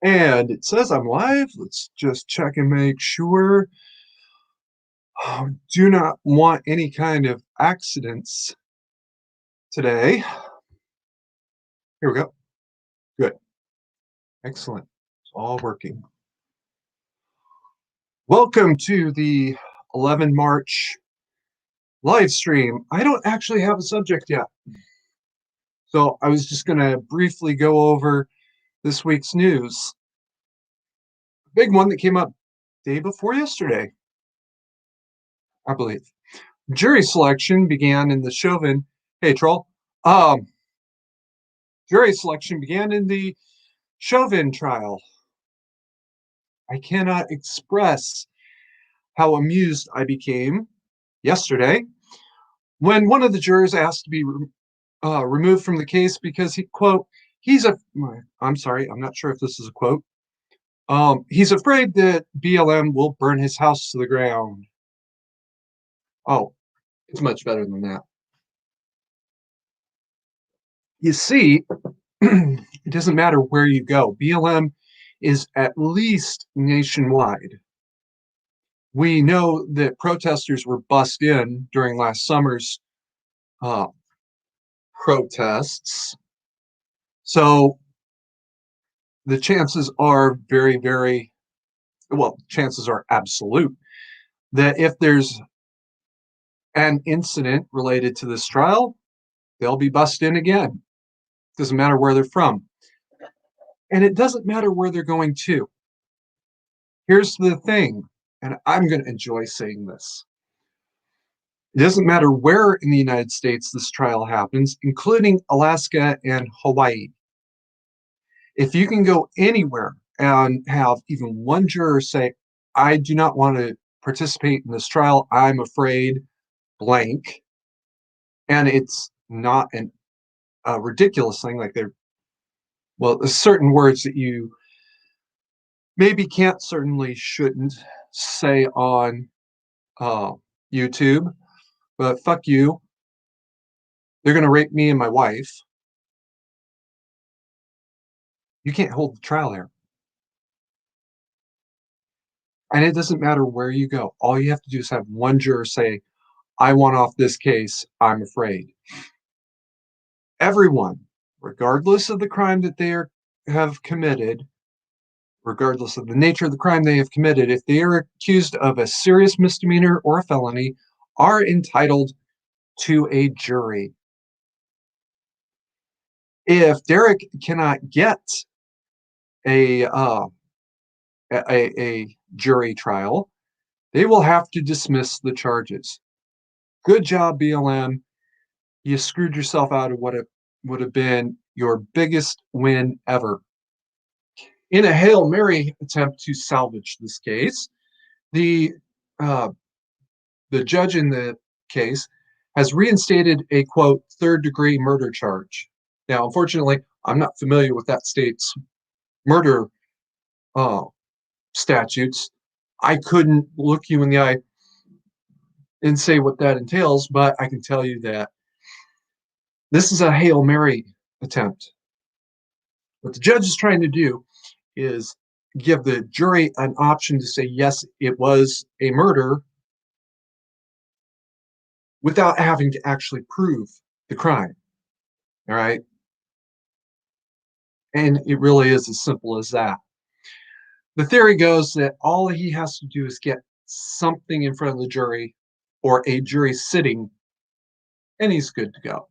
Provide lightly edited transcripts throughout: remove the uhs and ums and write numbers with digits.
And it says I'm live. Let's just check and make sure. Do not want any kind of accidents today. Here we go. Good. Excellent. It's all working. Welcome to the 11 March live stream. I don't actually have a subject yet. So I was just going to briefly go over this week's news. Big one that came up day before yesterday, I believe. Jury selection began in the Chauvin. Hey, troll. Um, Jury selection began in the Chauvin trial. I cannot express how amused I became yesterday when one of the jurors asked to be removed from the case because he, quote, he's a, I'm sorry, I'm not sure if this is a quote. He's afraid that BLM will burn his house to the ground. Oh, it's much better than that. You see, it doesn't matter where you go. BLM is at least nationwide. We know that protesters were bussed in during last summer's uh, protests. So the chances are very, very well, chances are absolute that if there's an incident related to this trial, they'll be bussed in again. Doesn't matter where they're from. And it doesn't matter where they're going to. Here's the thing, and I'm going to enjoy saying this. It doesn't matter where in the United States this trial happens, including Alaska and Hawaii. If you can go anywhere and have even one juror say, I do not want to participate in this trial, I'm afraid blank, and it's not a ridiculous thing, like there's certain words that you maybe can't, certainly shouldn't say on uh, YouTube, but fuck you, they're going to rape me and my wife. You can't hold the trial there. And it doesn't matter where you go. All you have to do is have one juror say, I want off this case, I'm afraid. Everyone, regardless of the crime that have committed, regardless of the nature of the crime they have committed, if they are accused of a serious misdemeanor or a felony, are entitled to a jury. If Derek cannot get a a jury trial, they will have to dismiss the charges. Good job, BLM. You screwed yourself out of what it would have been your biggest win ever. In a Hail Mary attempt to salvage this case, the uh, the judge in the case has reinstated a quote third-degree murder charge. Now, unfortunately, I'm not familiar with that state's murder uh, statutes. I couldn't look you in the eye and say what that entails, but I can tell you that this is a Hail Mary attempt. What the judge is trying to do is give the jury an option to say, yes, it was a murder without having to actually prove the crime. All right. And it really is as simple as that. The theory goes that all he has to do is get something in front of the jury or a jury sitting, and he's good to go.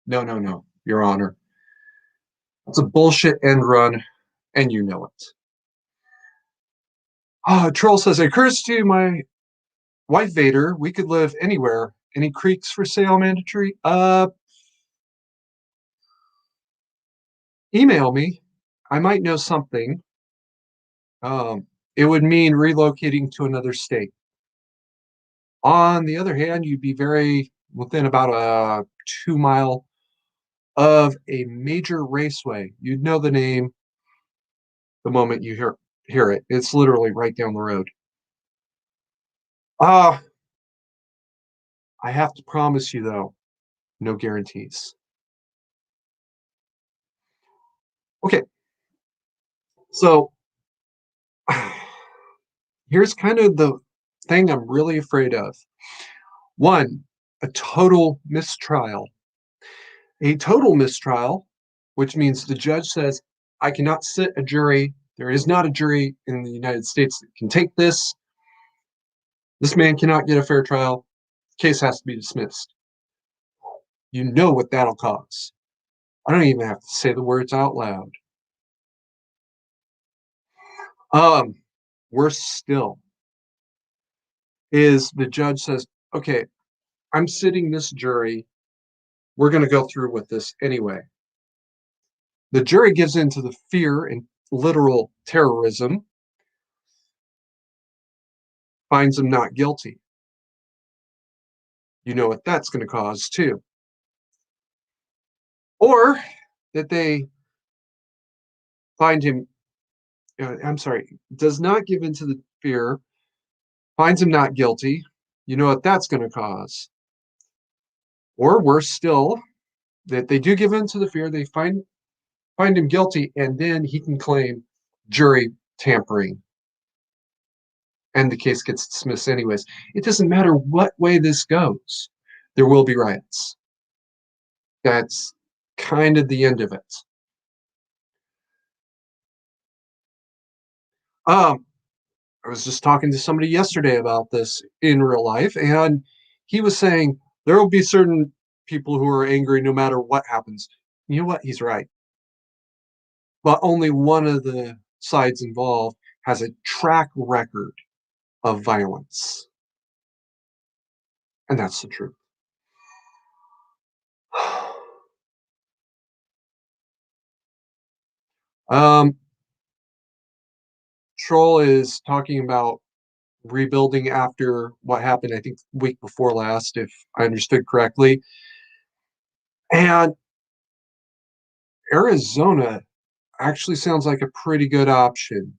No, no, no, Your Honor. It's a bullshit end run, and you know it. Troll says, it occurs to my wife Vader, we could live anywhere. Any creeks for sale mandatory? Email me. I might know something. It would mean relocating to another state. On the other hand, you'd be very within about a 2 mile of a major raceway. You'd know the name the moment you hear it. It's literally right down the road. I have to promise you though, no guarantees. Okay, so here's kind of the thing I'm really afraid of. One, a total mistrial. A total mistrial, which means the judge says, I cannot sit a jury. There is not a jury in the United States that can take this. This man cannot get a fair trial. Case has to be dismissed. You know what that'll cause. I don't even have to say the words out loud. Um, Worse still is the judge says, okay, I'm sitting this jury. We're going to go through with this anyway. The jury gives in to the fear and literal terrorism, finds him not guilty. You know what that's going to cause too. Or that they find him, I'm sorry, does not give in to the fear, finds him not guilty. You know what that's going to cause. Or worse still, that they do give in to the fear, they find him guilty, and then he can claim jury tampering, and the case gets dismissed anyways. It doesn't matter what way this goes, there will be riots. That's kind of the end of it. Um, I was just talking to somebody yesterday about this in real life, and he was saying there will be certain people who are angry no matter what happens. You know what? He's right. But only one of the sides involved has a track record of violence. And that's the truth. Um, Troll is talking about rebuilding after what happened, I think, the week before last, if I understood correctly. And Arizona actually sounds like a pretty good option.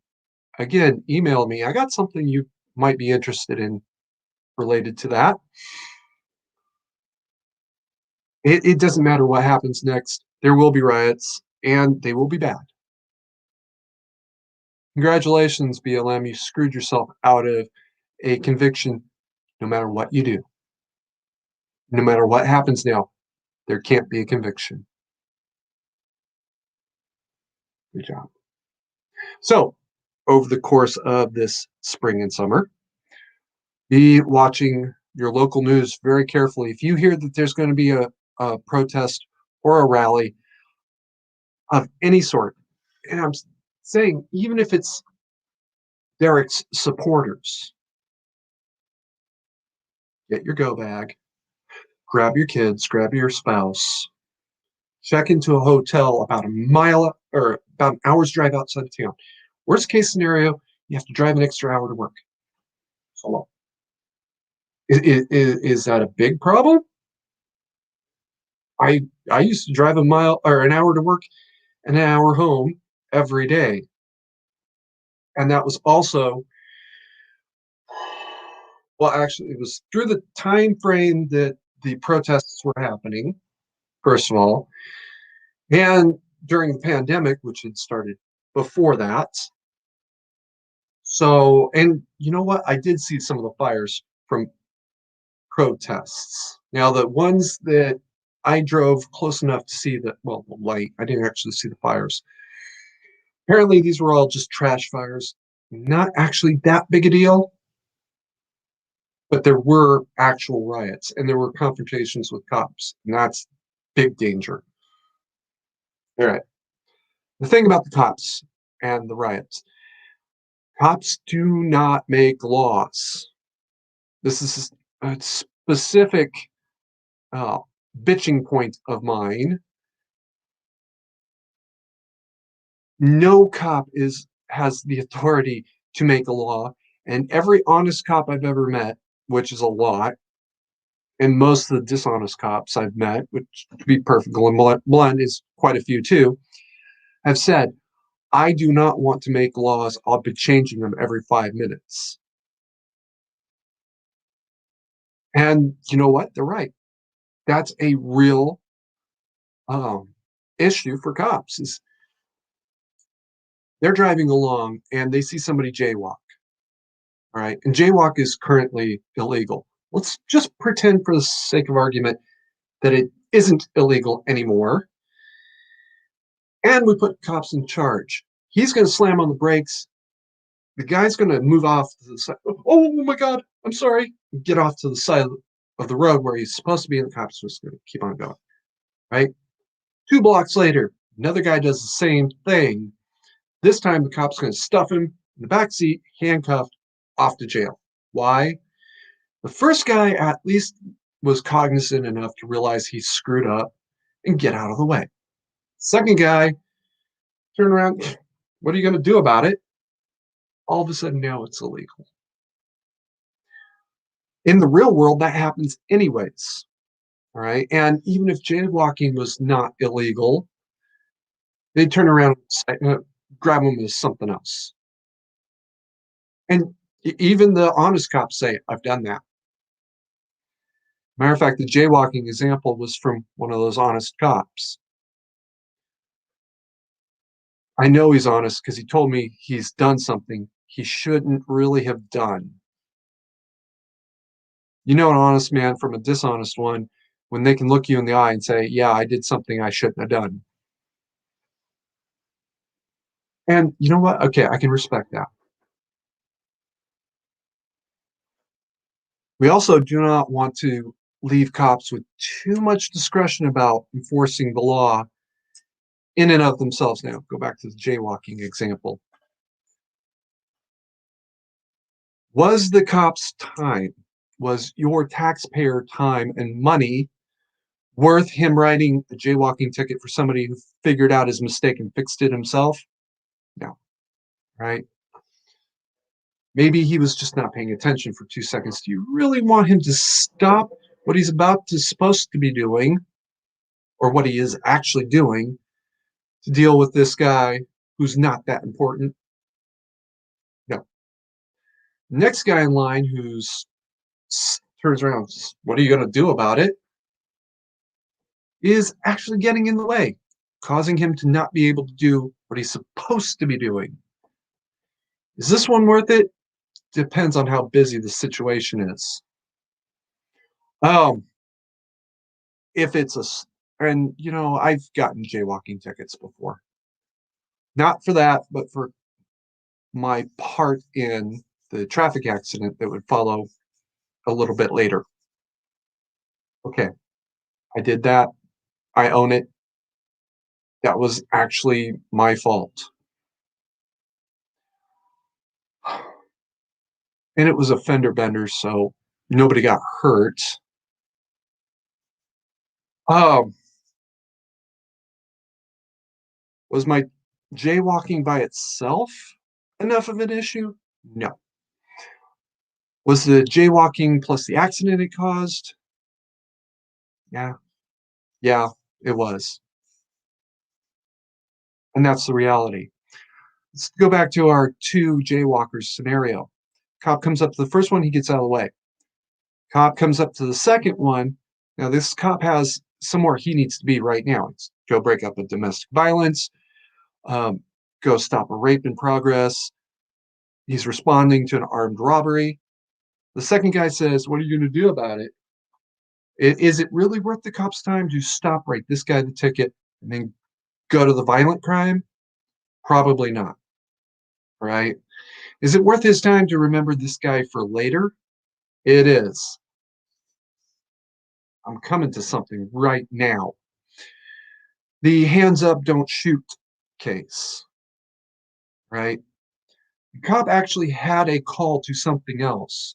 Again, email me. I got something you might be interested in related to that. It doesn't matter what happens next. There will be riots, and they will be bad. Congratulations, BLM. You screwed yourself out of a conviction no matter what you do. No matter what happens now, there can't be a conviction. Good job. So, over the course of this spring and summer, be watching your local news very carefully. If you hear that there's going to be a protest or a rally of any sort, and I'm saying, even if it's Derek's supporters, get your go bag, grab your kids, grab your spouse, check into a hotel about a mile or about an hour's drive outside of town. Worst case scenario, you have to drive an extra hour to work. So, is that a big problem? I I used to drive a mile or an hour to work and an hour home every day, and that was also, well, actually, it was through the time frame that the protests were happening. First of all, and during the pandemic, which had started before that. So, and you know what? I did see some of the fires from protests. Now, the ones that I drove close enough to see the, well, the light, I didn't actually see the fires. Apparently, these were all just trash fires, not actually that big a deal, but there were actual riots and there were confrontations with cops, and that's big danger. All right. The thing about the cops and the riots, cops do not make laws. This is a specific uh, bitching point of mine. No cop is has the authority to make a law, and every honest cop I've ever met, which is a lot, and most of the dishonest cops I've met, which to be perfectly blunt is quite a few too, have said, I do not want to make laws. I'll be changing them every 5 minutes. And you know what? They're right. That's a real um, issue for cops. Is They're driving along and they see somebody jaywalk. All right. And jaywalk is currently illegal. Let's just pretend, for the sake of argument, that it isn't illegal anymore. And we put cops in charge. He's going to slam on the brakes. The guy's going to move off to the side. Oh my God, I'm sorry. Get off to the side of the road where he's supposed to be, and the cops are just going to keep on going. Right. 2 blocks later, another guy does the same thing. This time, the cop's going to stuff him in the back seat, handcuffed, off to jail. Why? The first guy at least was cognizant enough to realize he screwed up and get out of the way. Second guy, turn around. What are you going to do about it? All of a sudden, now it's illegal. In the real world, that happens anyways. All right. And even if jaywalking was not illegal, they turn around and grab them with something else. And even the honest cops say, I've done that. Matter of fact, the jaywalking example was from one of those honest cops. I know he's honest because he told me he's done something he shouldn't really have done. You know, an honest man from a dishonest one when they can look you in the eye and say, yeah, I did something I shouldn't have done. And you know what? Okay, I can respect that. We also do not want to leave cops with too much discretion about enforcing the law in and of themselves. Now, go back to the jaywalking example. Was the cop's time, was your taxpayer time and money worth him writing a jaywalking ticket for somebody who figured out his mistake and fixed it himself? No, right? Maybe he was just not paying attention for 2 seconds. Do you really want him to stop what he's supposed to be doing, or what he is actually doing, to deal with this guy who's not that important? No. Next guy in line who's turns around, what are you going to do about it? Is actually getting in the way, causing him to not be able to do what he's supposed to be doing. Is this one worth it? Depends on how busy the situation is. Um, if it's and I've gotten jaywalking tickets before. Not for that, but for my part in the traffic accident that would follow a little bit later. Okay, I did that. I own it. That was actually my fault. And it was a fender bender, so nobody got hurt. Um, was my jaywalking by itself enough of an issue? No. Was the jaywalking plus the accident it caused? Yeah, yeah, it was. And that's the reality. Let's go back to our two jaywalkers scenario. Cop comes up to the first one, he gets out of the way. Cop comes up to the second one. Now, this cop has somewhere he needs to be right now. It's go break up a domestic violence, um, go stop a rape in progress. He's responding to an armed robbery. The second guy says, what are you going to do about it? Is it really worth the cop's time to stop, write this guy the ticket, and then go to the violent crime? Probably not. Right? Is it worth his time to remember this guy for later? It is. I'm coming to something right now. The hands up, don't shoot case, right? The cop actually had a call to something else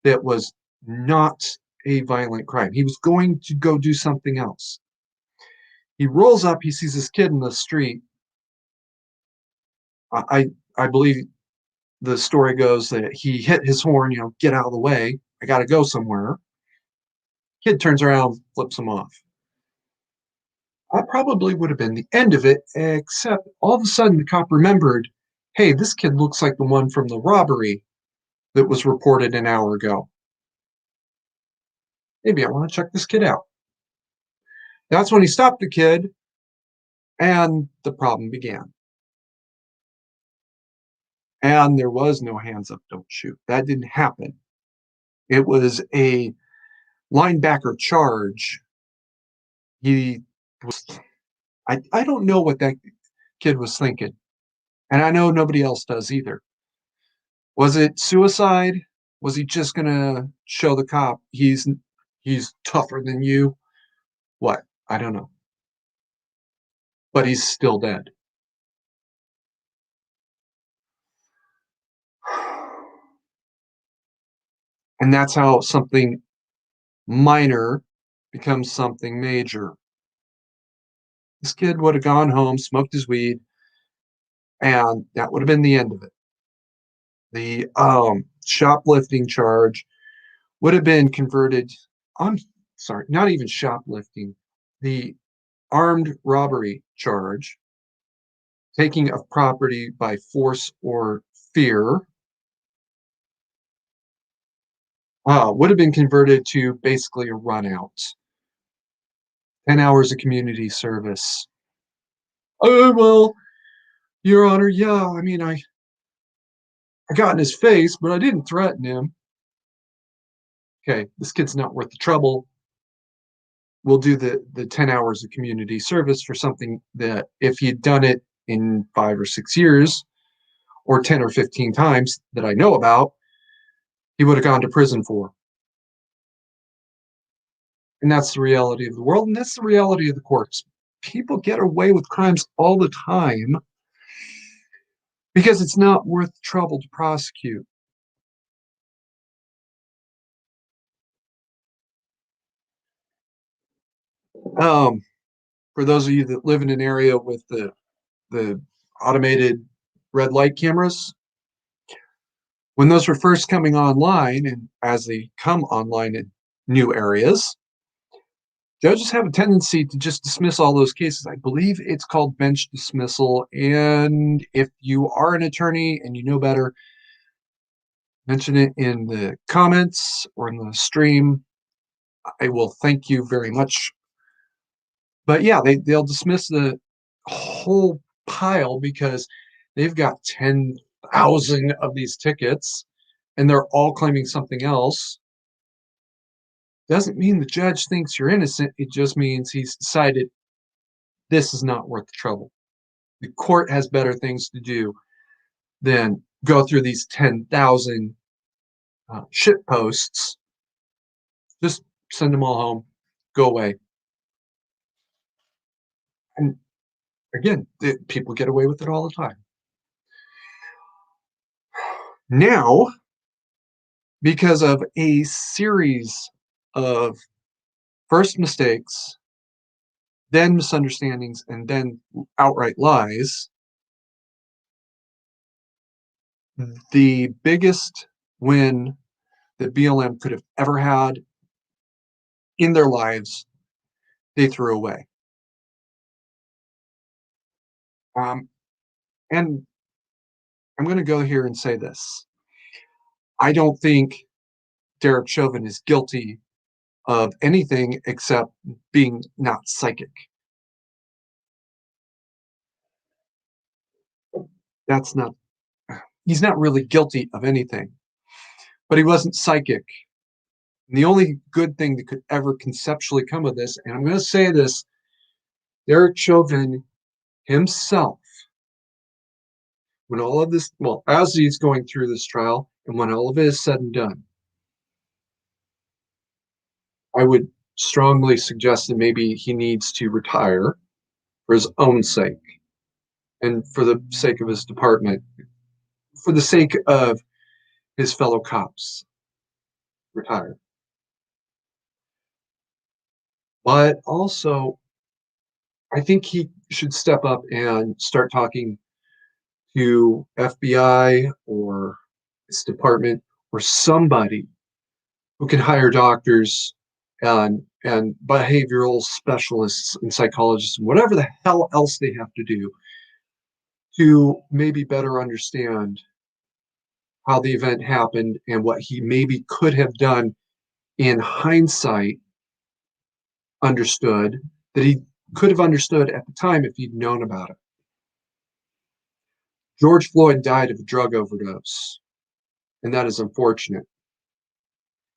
that was not a violent crime. He was going to go do something else. He rolls up, he sees this kid in the street. I believe the story goes that he hit his horn, get out of the way. I got to go somewhere. Kid turns around, flips him off. That probably would have been the end of it, except all of a sudden the cop remembered, hey, this kid looks like the one from the robbery that was reported an hour ago. Maybe I want to check this kid out. That's when he stopped the kid, and the problem began. And there was no hands up, don't shoot. That didn't happen. It was a linebacker charge. He was, I don't know what that kid was thinking. And I know nobody else does either. Was it suicide? Was he just gonna show the cop he's tougher than you? What? I don't know. But he's still dead. And that's how something minor becomes something major. This kid would have gone home, smoked his weed, and that would have been the end of it. The shoplifting charge would have been converted. I'm sorry, not even shoplifting. The armed robbery charge, taking of property by force or fear, would have been converted to basically a run out. 10 hours of community service. Oh, well, Your Honor, yeah, I mean, I got in his face, but I didn't threaten him. Okay, this kid's not worth the trouble. We'll do the 10 hours of community service for something that if he'd done it in 5 or 6 years, or 10 or 15 times that I know about, he would have gone to prison for. And that's the reality of the world, and that's the reality of the courts. People get away with crimes all the time because it's not worth the trouble to prosecute. Um, for those of you that live in an area with the automated red light cameras, when those were first coming online, and as they come online in new areas, judges have a tendency to just dismiss all those cases. I believe it's called bench dismissal. And if you are an attorney and you know better, mention it in the comments or in the stream. I will thank you very much. But yeah, they'll dismiss the whole pile because they've got 10,000 of these tickets and they're all claiming something else. Doesn't mean the judge thinks you're innocent. It just means he's decided this is not worth the trouble. The court has better things to do than go through these 10,000 shit posts. Just send them all home, go away. And again, people get away with it all the time. Now, because of a series of first mistakes, then misunderstandings, and then outright lies, the biggest win that BLM could have ever had in their lives, they threw away. Um, and I'm going to go here and say this. I don't think Derek Chauvin is guilty of anything except being not psychic. That's not, he's not really guilty of anything, but he wasn't psychic. And the only good thing that could ever conceptually come of this, and I'm going to say this, Derek Chauvin himself, when all of this, well, as he's going through this trial, and when all of it is said and done, I would strongly suggest that maybe he needs to retire for his own sake and for the sake of his department, for the sake of his fellow cops. Retire. But also, I think he should step up and start talking to FBI or his department or somebody who can hire doctors and behavioral specialists and psychologists and whatever the hell else they have to do to maybe better understand how the event happened and what he maybe could have done in hindsight, understood that he could have understood at the time if he'd known about it. George Floyd died of a drug overdose, and that is unfortunate.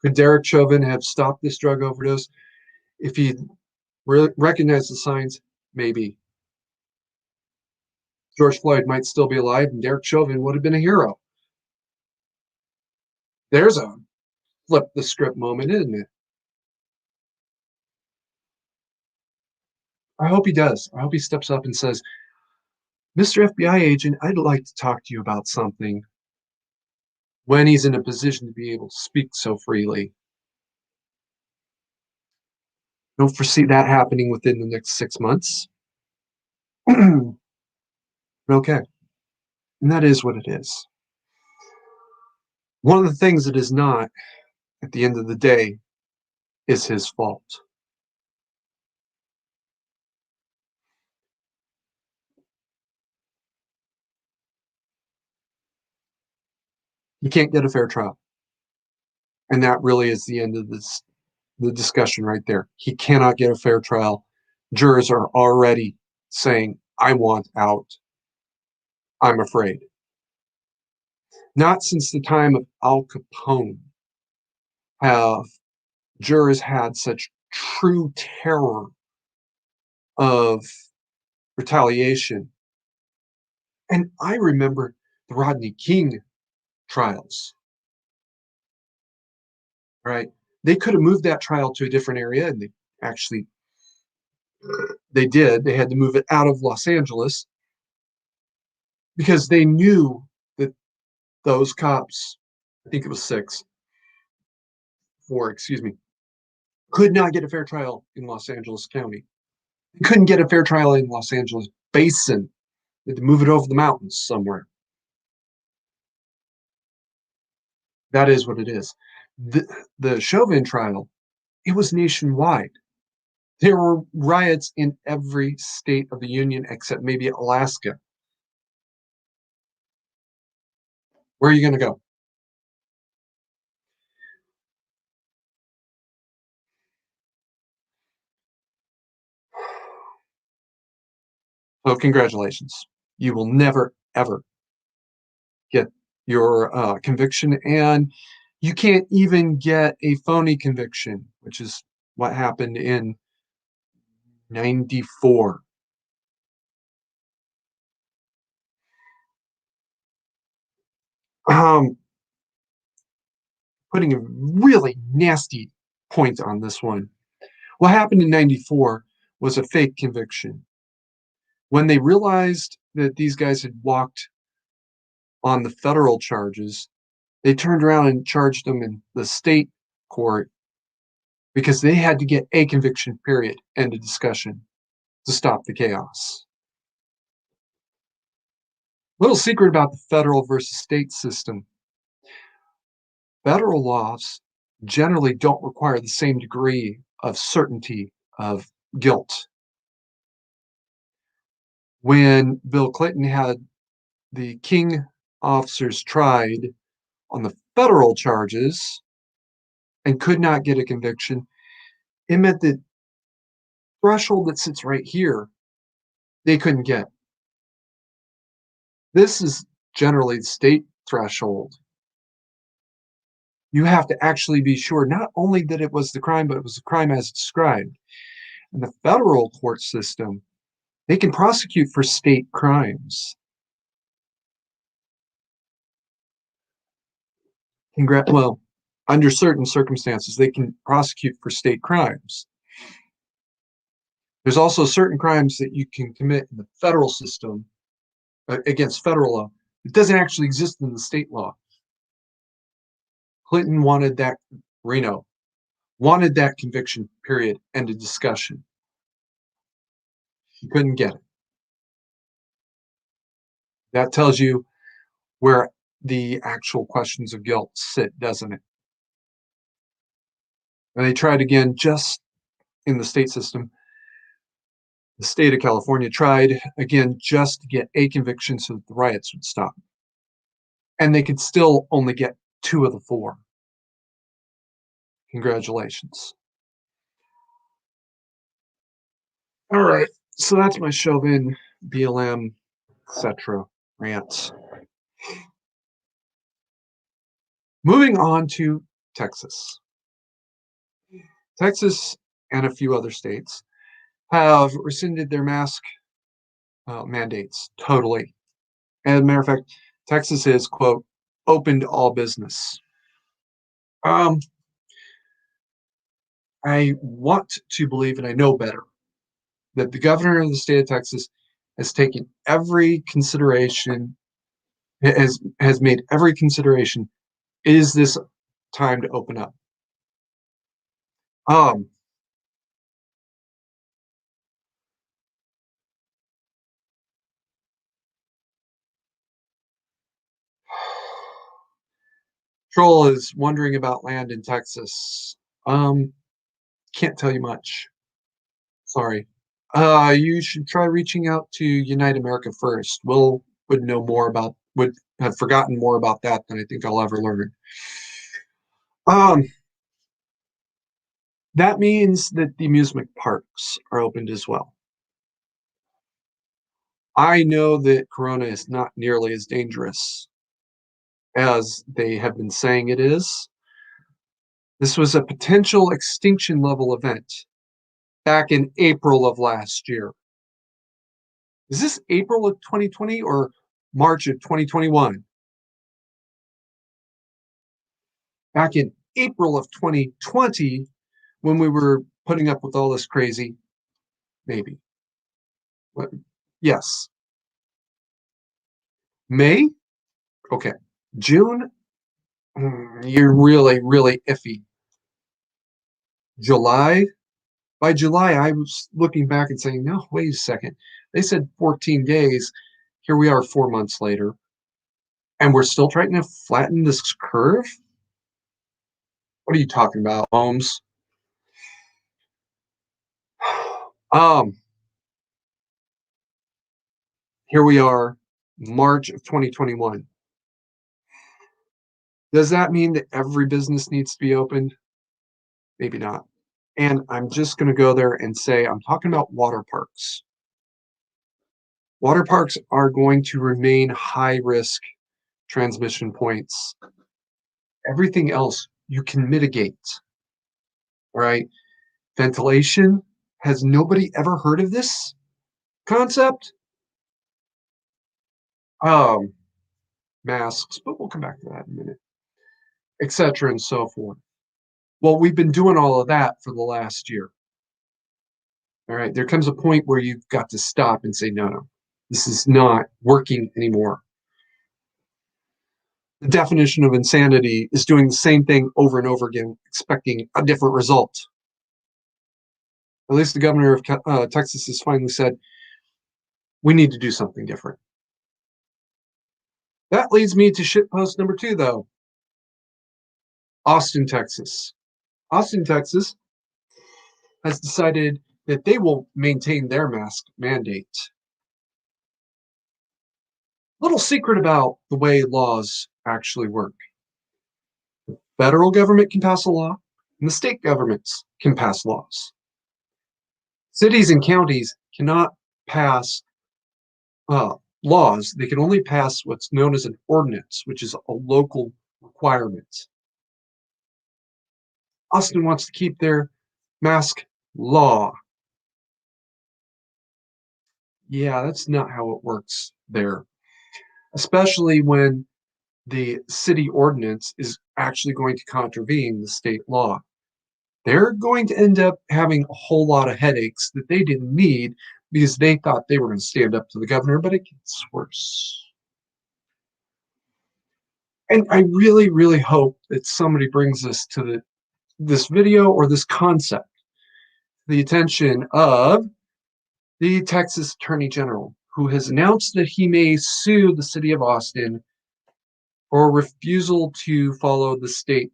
Could Derek Chauvin have stopped this drug overdose if he recognized the signs? Maybe. George Floyd might still be alive, and Derek Chauvin would have been a hero. There's a flip the script moment, isn't it? I hope he does. I hope he steps up and says, Mr. FBI agent, I'd like to talk to you about something when he's in a position to be able to speak so freely. Don't foresee that happening within the next 6 months. Okay. And that is what it is. One of the things that is not, at the end of the day, is his fault. He can't get a fair trial. And that really is the end of the discussion right there. He cannot get a fair trial. Jurors are already saying, I want out. I'm afraid. Not since the time of Al Capone have jurors had such true terror of retaliation. And I remember the Rodney King trials, right? They could have moved that trial to a different area, and actually they did. They had to move it out of Los Angeles because they knew that those cops, I think it was four, excuse me, could not get a fair trial in Los Angeles County. They couldn't get a fair trial in Los Angeles Basin. They had to move it over the mountains somewhere. That is what it is. The Chauvin trial, it was nationwide. There were riots in every state of the union except maybe Alaska. Where are you going to go? So, congratulations. You will never, ever get your conviction, and you can't even get a phony conviction, which is what happened in 94. Um, putting a really nasty point on this one. What happened in 94 was a fake conviction. When they realized that these guys had walked on the federal charges, they turned around and charged them in the state court because they had to get a conviction, period, end of discussion, to stop the chaos. Little secret about the federal versus state system. Federal laws generally don't require the same degree of certainty of guilt. When Bill Clinton had the King officers tried on the federal charges and could not get a conviction, it meant that threshold that sits right here, they couldn't get. This is generally the state threshold. You have to actually be sure not only that it was the crime, but it was the crime as described. In the federal court system, they can prosecute for state crimes. Well, under certain circumstances, they can prosecute for state crimes. There's also certain crimes that you can commit in the federal system against federal law. It doesn't actually exist in the state law. Clinton wanted that, Reno wanted that conviction, period, end of discussion. He couldn't get it. That tells you where the actual questions of guilt sit, doesn't it? And they tried again just in the state system. The state of California tried again just to get a conviction so that the riots would stop. And they could still only get 2 of the 4. Congratulations. All right. So that's my Chauvin, BLM, etc. Rants. Moving on to Texas. Texas and a few other states have rescinded their mask mandates totally. As a matter of fact, Texas is, quote, open to all business. Um, I want to believe, and I know better, that the governor of the state of Texas has taken every consideration, has made every consideration. Is this time to open up? Um, Troll is wondering about land in Texas. Um, can't tell you much. Sorry. You should try reaching out to Unite America first. Will would know more about would have forgotten more about that than I think I'll ever learn. Um, that means that the amusement parks are opened as well. I know that Corona is not nearly as dangerous as they have been saying it is. This was a potential extinction level event back in April of last year. Is this April of 2020 or March of 2021? Back in April of 2020, when we were putting up with all this crazy, maybe. What? Yes. May? Okay. June? You're really, really iffy. July? By July, I was looking back and saying, no, wait a second. They said 14 days. Here we are 4 months later, and we're still trying to flatten this curve? What are you talking about, Holmes? Um, Here we are, March of 2021. Does that mean that every business needs to be opened? Maybe not. And I'm just going to go there and say I'm talking about water parks. Water parks are going to remain high risk transmission points. Everything else you can mitigate, right? Ventilation. Has nobody ever heard of this concept? Um, Masks, but we'll come back to that in a minute, etc. and so forth. Well, we've been doing all of that for the last year. All right, there comes a point where you've got to stop and say, no, no, this is not working anymore. The definition of insanity is doing the same thing over and over again, expecting a different result. At least the governor of Texas has finally said, we need to do something different. That leads me to shitpost number 2, though. Austin, Texas. Austin, Texas has decided that they will maintain their mask mandate. Little secret about the way laws actually work. The federal government can pass a law, and the state governments can pass laws. Cities and counties cannot pass laws. They can only pass what's known as an ordinance, which is a local requirement. Austin wants to keep their mask law. Yeah, that's not how it works there, especially when the city ordinance is actually going to contravene the state law. They're going to end up having a whole lot of headaches that they didn't need because they thought they were going to stand up to the governor, but it gets worse. And I really, really hope that somebody brings this to this video or this concept the attention of the Texas Attorney General, who has announced that he may sue the city of Austin for refusal to follow the state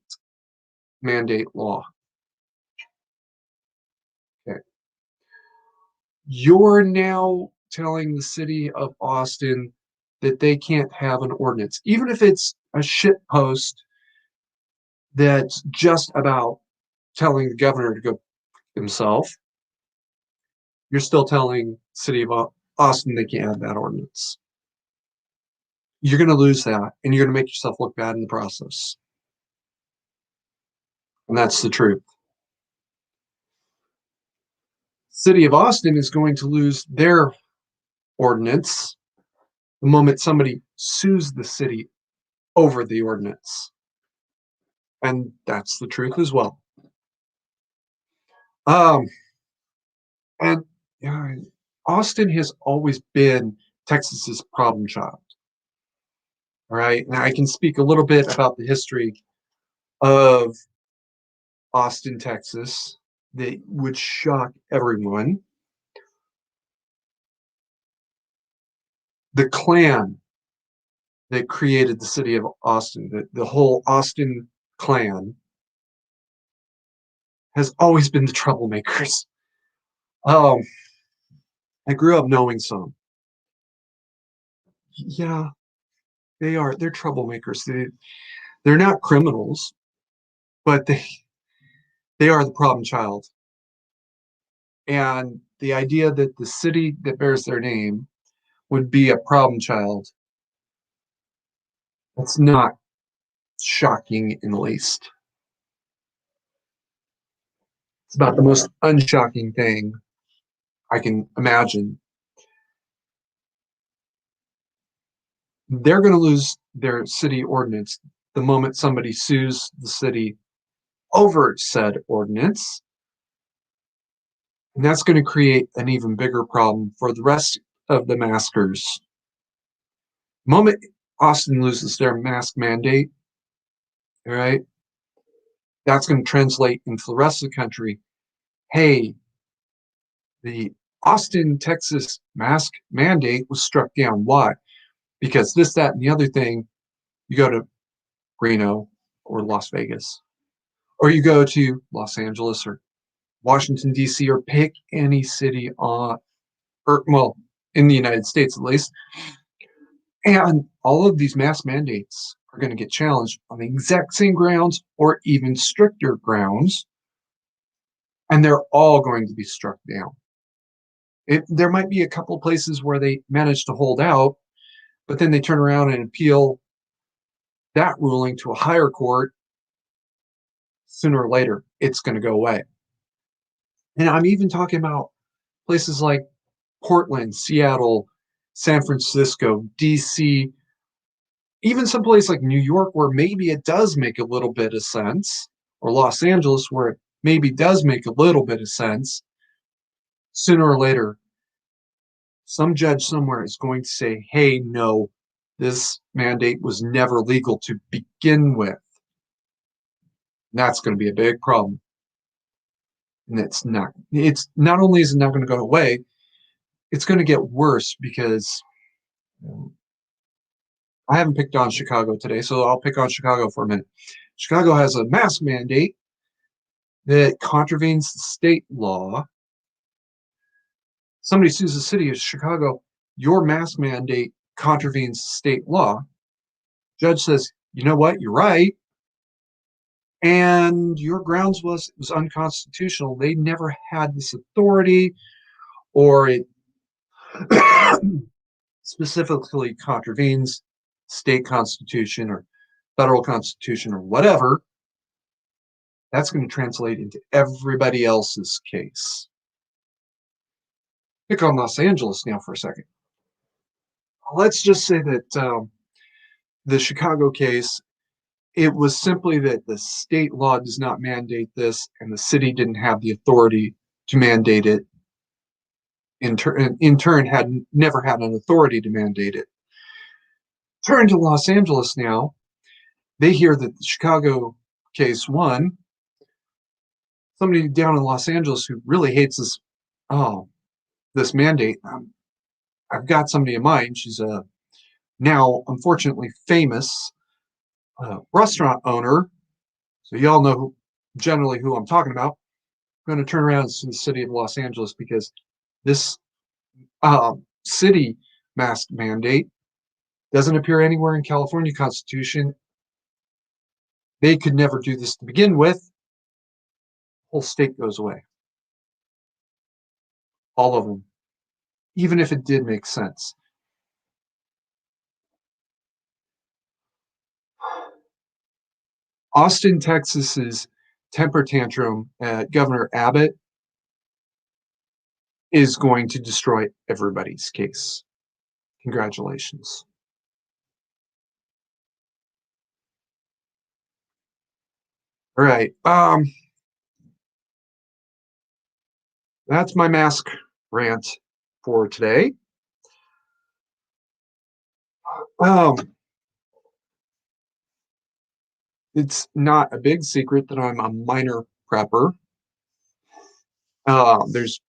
mandate law. Okay. You're now telling the city of Austin that they can't have an ordinance, even if it's a shit post that's just about telling the governor to go himself. You're still telling the city of Austin they can't have that ordinance. you're going to lose that and you're going to make yourself look bad in the process. And that's the truth. City of Austin is going to lose their ordinance the moment somebody sues the city over the ordinance. And that's the truth as well. Um, and yeah, Austin has always been Texas's problem child. All right. Now I can speak a little bit about the history of Austin, Texas, that would shock everyone. The Klan that created the city of Austin, the whole Austin clan, has always been the troublemakers. Um, I grew up knowing some. Yeah, they are. They're troublemakers. They're not criminals, but they are the problem child. And the idea that the city that bears their name would be a problem child, that's not shocking in the least. It's about the most unshocking thing I can imagine. They're going to lose their city ordinance the moment somebody sues the city over said ordinance. And that's going to create an even bigger problem for the rest of the maskers. The moment Austin loses their mask mandate, all right, that's going to translate into the rest of the country. Hey, the Austin, Texas mask mandate was struck down. Why? Because this, that, and the other thing, you go to Reno or Las Vegas, or you go to Los Angeles or Washington, D.C., or pick any city on, or well, in the United States at least. And all of these mask mandates are going to get challenged on the exact same grounds or even stricter grounds, and they're all going to be struck down. There might be a couple of places where they manage to hold out, but then they turn around and appeal that ruling to a higher court. Sooner or later, it's going to go away. And I'm even talking about places like Portland, Seattle, San Francisco, DC, even some place like New York where maybe it does make a little bit of sense, or Los Angeles where it maybe does make a little bit of sense. Sooner or later, some judge somewhere is going to say, hey, no, this mandate was never legal to begin with. And that's going to be a big problem. And it's not only is it not going to go away, it's going to get worse because I haven't picked on Chicago today, so I'll pick on Chicago for a minute. Chicago has a mask mandate that contravenes the state law. Somebody sues the city of Chicago, your mask mandate contravenes state law. Judge says, you know what, you're right. And your grounds was it was unconstitutional. They never had this authority, or it specifically contravenes state constitution or federal constitution or whatever. That's going to translate into everybody else's case. Pick on Los Angeles now for a second. Let's just say that the Chicago case, it was simply that the state law does not mandate this, and the city didn't have the authority to mandate it. In turn, had never had an authority to mandate it. Turn to Los Angeles now. They hear that the Chicago case won. Somebody down in Los Angeles who really hates this mandate. I've got somebody in mind. She's a now unfortunately famous restaurant owner. So y'all know generally who I'm talking about. I'm going to turn around to the city of Los Angeles because this city mask mandate doesn't appear anywhere in California Constitution. They could never do this to begin with. The whole state goes away. All of them. Even if it did make sense. Austin, Texas's temper tantrum at Governor Abbott is going to destroy everybody's case. Congratulations. All right. That's my mask rant for today. Um, it's not a big secret that I'm a minor prepper. There's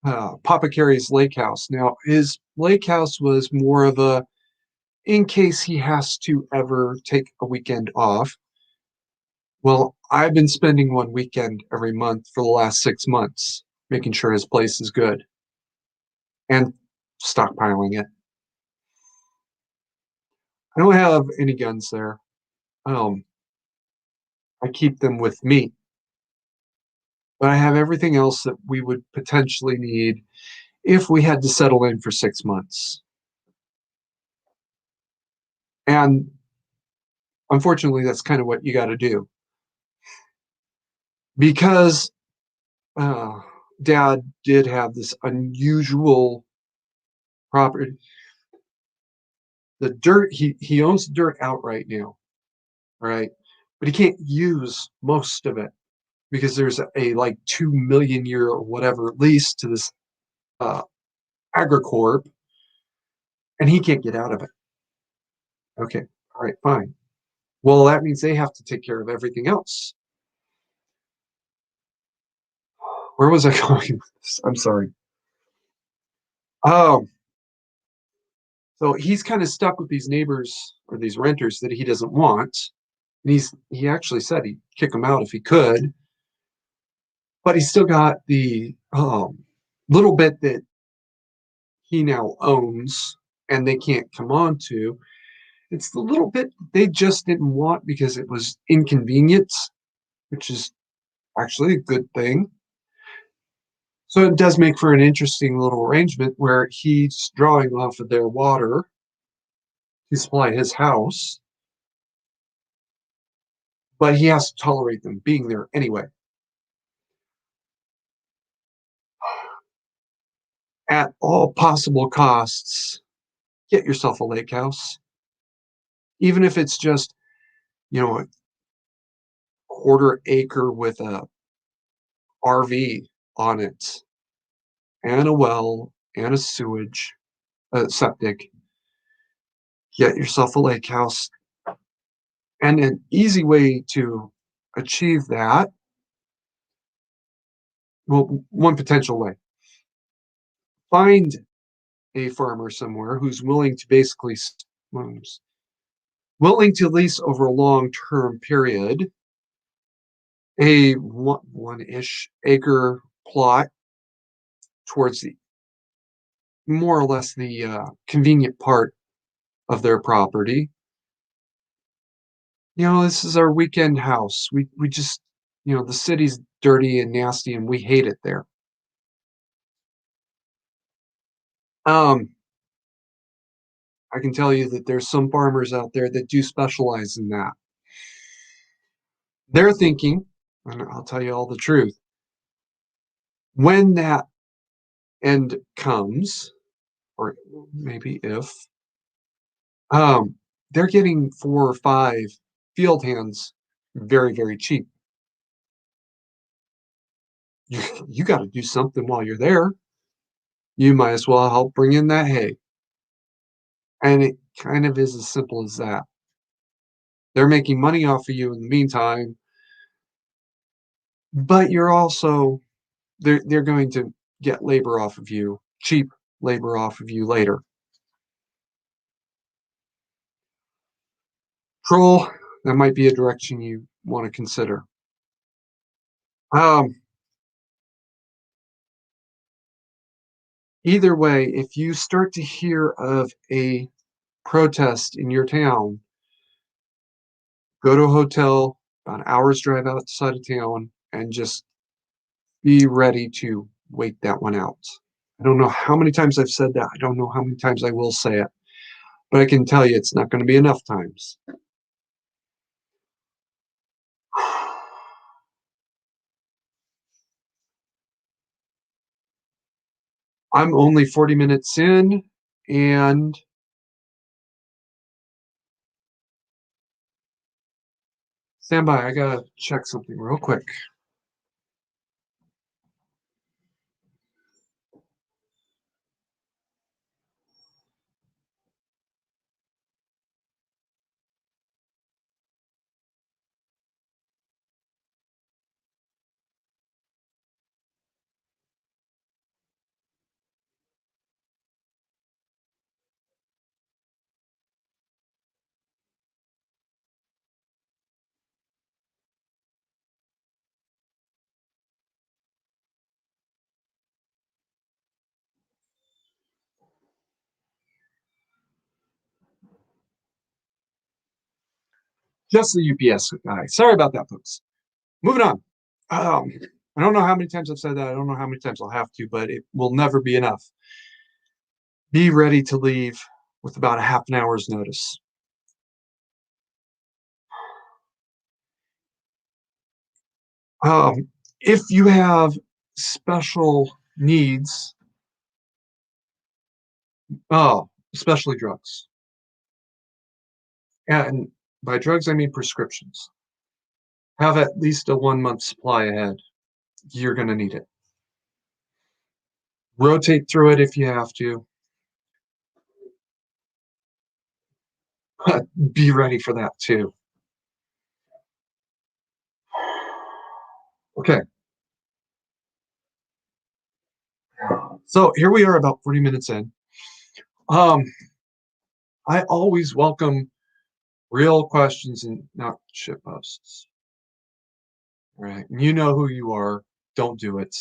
Papa Carey's lake house. Now, his lake house was more of a in case he has to ever take a weekend off. Well, I've been spending one weekend every month for the last 6 months, making sure his place is good and stockpiling it. I don't have any guns there. Um, I keep them with me, but I have everything else that we would potentially need if we had to settle in for 6 months. And unfortunately, that's kind of what you got to do because uh, Dad did have this unusual property. The dirt he owns the dirt outright now, right? But he can't use most of it because there's a like 2 million year or whatever lease to this uh, agricorp, and he can't get out of it. Okay, all right, fine. Well, that means they have to take care of everything else. Where was I going with this? I'm sorry. Um, so he's kind of stuck with these neighbors or these renters that he doesn't want. And he actually said he'd kick them out if he could, but he's still got the little bit that he now owns and they can't come on to. It's the little bit they just didn't want because it was inconvenient, which is actually a good thing. So it does make for an interesting little arrangement where he's drawing off of their water to supply his house, but he has to tolerate them being there anyway. At all possible costs, get yourself a lake house, even if it's just, a quarter acre with a RV on it and a well and a sewage, septic. Get yourself a lake house. And an easy way to achieve that, well, one potential way, find a farmer somewhere who's willing to basically willing to lease over a long-term period a one-ish acre plot towards the more or less the convenient part of their property. This is our weekend house. We just, the city's dirty and nasty, and we hate it there. Um, I can tell you that there's some farmers out there that do specialize in that. They're thinking, and I'll tell you all the truth, when that end comes, or maybe if, um, they're getting 4 or 5 field hands very, very cheap. You, you got to do something while you're there. You might as well help bring in that hay. And it kind of is as simple as that. They're making money off of you in the meantime, but you're also they're going to get labor off of you, cheap labor off of you later. Troll, that might be a direction you want to consider. Um, Either way, if you start to hear of a protest in your town, go to a hotel about an hour's drive outside of town and just be ready to wait that one out. I don't know how many times I've said that. I don't know how many times I will say it, but I can tell you it's not going to be enough times. I'm only 40 minutes in, and stand by. I gotta check something real quick. Just the UPS guy. Sorry about that, folks. Moving on. Um, I don't know how many times I've said that. I don't know how many times I'll have to, but it will never be enough. Be ready to leave with about a half an hour's notice. If you have special needs, especially drugs, and by drugs I mean prescriptions, have at least a 1 month supply ahead. You're going to need it. Rotate through it if you have to. Be ready for that too. Okay, so here we are about 40 minutes in. Um, I always welcome real questions and not shit posts. Right? You know who you are. Don't do it.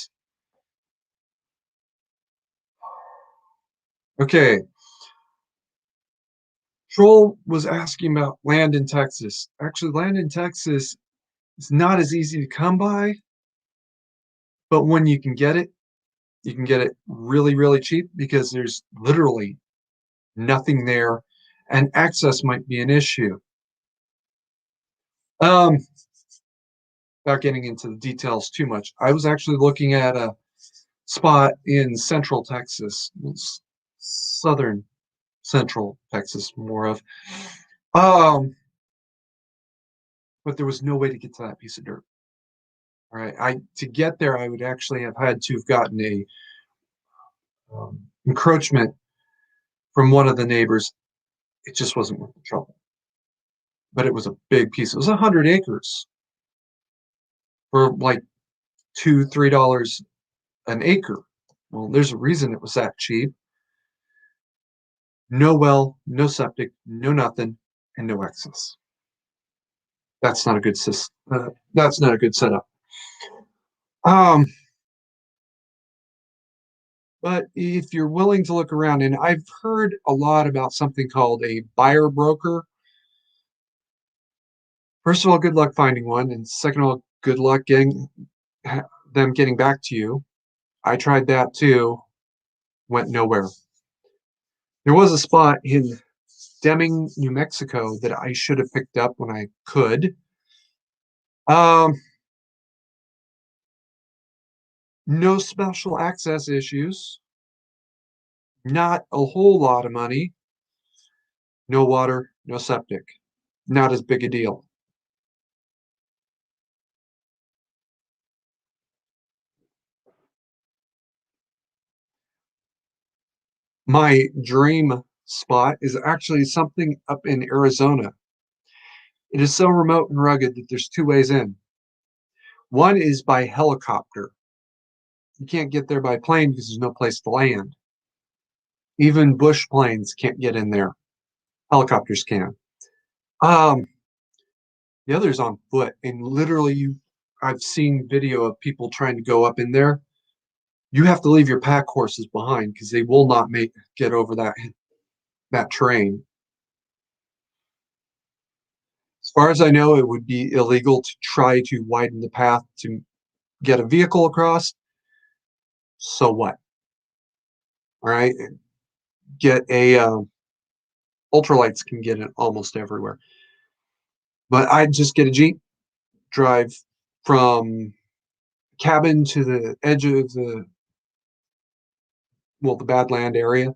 Okay. Troll was asking about land in Texas. Actually, land in Texas is not as easy to come by, but when you can get it really, really cheap because there's literally nothing there, and access might be an issue. Um, Without getting into the details too much, I was actually looking at a spot in central Texas, southern central Texas, more of. Um, but there was no way to get to that piece of dirt. All right, I to get there, I would actually have had to have gotten a encroachment from one of the neighbors. It just wasn't worth the trouble. But it was a big piece. It was 100 acres for like $2, $3 an acre. Well, there's a reason it was that cheap. No well, no septic, no nothing, and no access. That's not a good system. That's not a good setup. Um, but if you're willing to look around, and I've heard a lot about something called a buyer broker. First of all, good luck finding one, and second of all, good luck getting them getting back to you. I tried that too, went nowhere. There was a spot in Deming, New Mexico that I should have picked up when I could. Um, no special access issues, not a whole lot of money, no water, no septic, not as big a deal. My dream spot is actually something up in Arizona. It is so remote and rugged that there's two ways in. One is by helicopter. You can't get there by plane because there's no place to land. Even bush planes can't get in there. Helicopters can. Um, the other is on foot, and literally, I've seen video of people trying to go up in there. You have to leave your pack horses behind because they will not get over that terrain. As far as I know, it would be illegal to try to widen the path to get a vehicle across. So what? All right, get a ultralights can get it almost everywhere. But I'd just get a Jeep, drive from cabin to the edge of the well, the Badland area.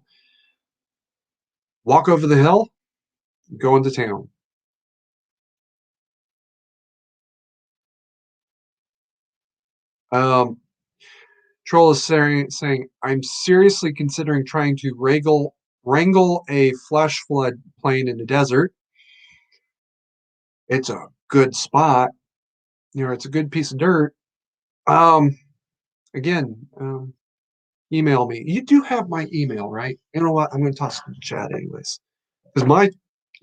Walk over the hill, go into town. Um, Troll is saying, I'm seriously considering trying to wrangle a flash flood plane in the desert. It's a good spot. It's a good piece of dirt. Um, Again, email me. You do have my email, right? You know what? I'm going to toss it in the chat anyways. Because my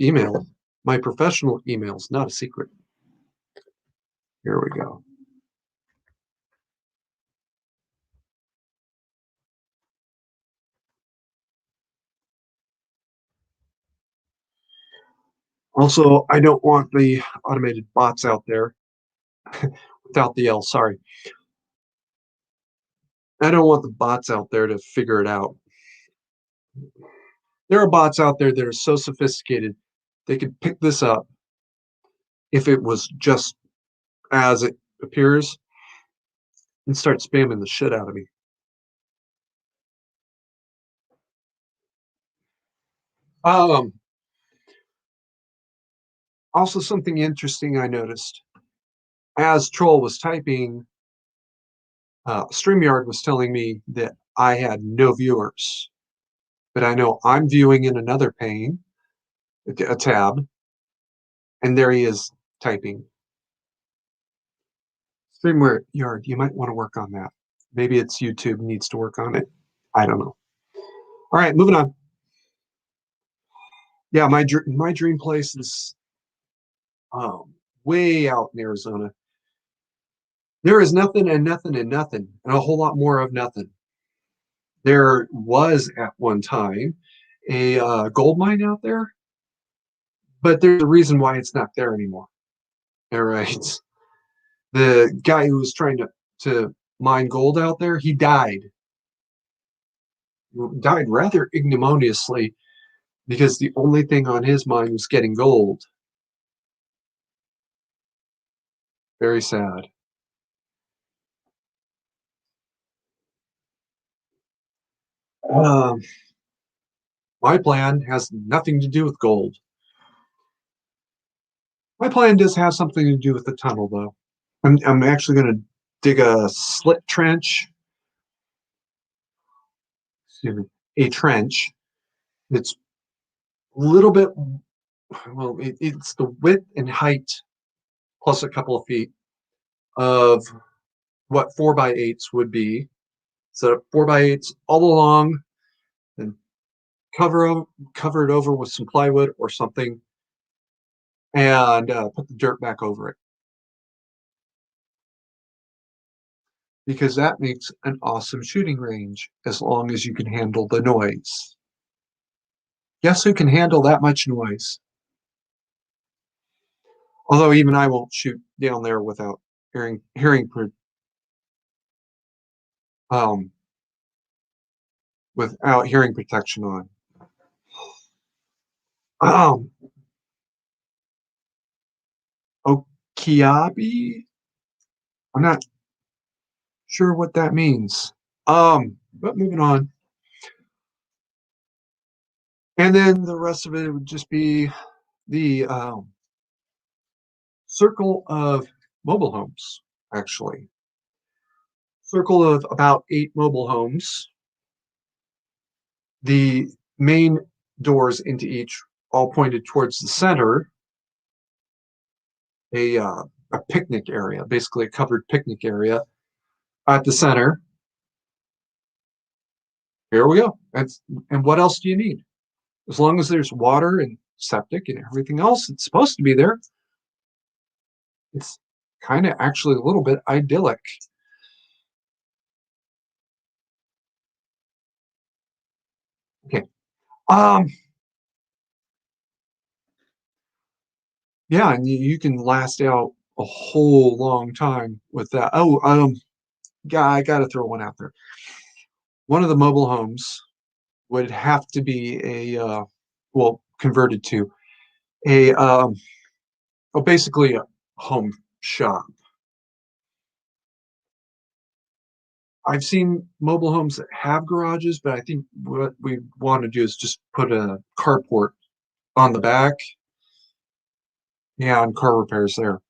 email, my professional email is not a secret. Here we go. Also, I don't want the automated bots out there without the L. Sorry. I don't want the bots out there to figure it out. There are bots out there that are so sophisticated, they could pick this up if it was just as it appears and start spamming the shit out of me. Um, Also, something interesting I noticed as Troll was typing, StreamYard was telling me that I had no viewers, but I know I'm viewing in another pane, a tab, and there he is typing. StreamYard, you might want to work on that. Maybe it's YouTube needs to work on it. I don't know. All right, moving on. Yeah, my dream place is way out in Arizona. There is nothing and nothing and nothing, and a whole lot more of nothing. There was at one time a gold mine out there, but there's a reason why it's not there anymore. All right. The guy who was trying to mine gold out there, he died rather ignominiously because the only thing on his mind was getting gold. Very sad. Um, my plan has nothing to do with gold. My plan does have something to do with the tunnel, though. I'm actually going to dig a slit trench, excuse me, a trench that's a little bit, well, it's the width and height plus a couple of feet of what 4x8s would be. So 4x8s all along, and cover it over with some plywood or something, and put the dirt back over it, because that makes an awesome shooting range as long as you can handle the noise. Guess who can handle that much noise? Although even I won't shoot down there without hearing um without hearing protection on. Um, Okiabi. I'm not sure what that means. But moving on. And then the rest of it would just be the circle of mobile homes, actually. Circle of about 8 mobile homes. The main doors into each all pointed towards the center, a, uh, a picnic area, basically a covered picnic area at the center. Here we go. And what else do you need? As long as there's water and septic and everything else that's supposed to be there, it's kind of actually a little bit idyllic. Okay. Um, yeah, and you can last out a whole long time with that. Oh, yeah, I got to throw one out there. One of the mobile homes would have to be well, converted to a, well, basically a home shop. I've seen mobile homes that have garages, but I think what we want to do is just put a carport on the back. Yeah, on car repairs there.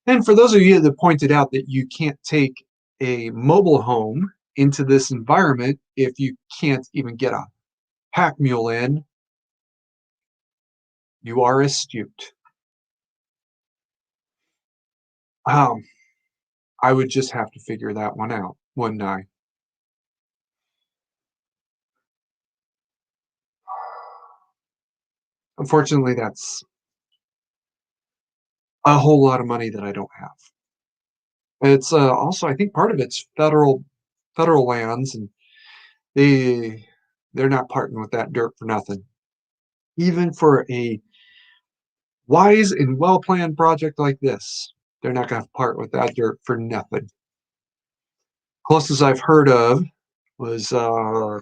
And for those of you that pointed out that you can't take a mobile home into this environment if you can't even get a pack mule in, you are astute. Um, I would just have to figure that one out, wouldn't I? Unfortunately, that's a whole lot of money that I don't have. It's also, I think part of it's federal lands, and they they're not parting with that dirt for nothing. Even for a wise and well planned project like this, they're not going to part with that dirt for nothing. Closest I've heard of was a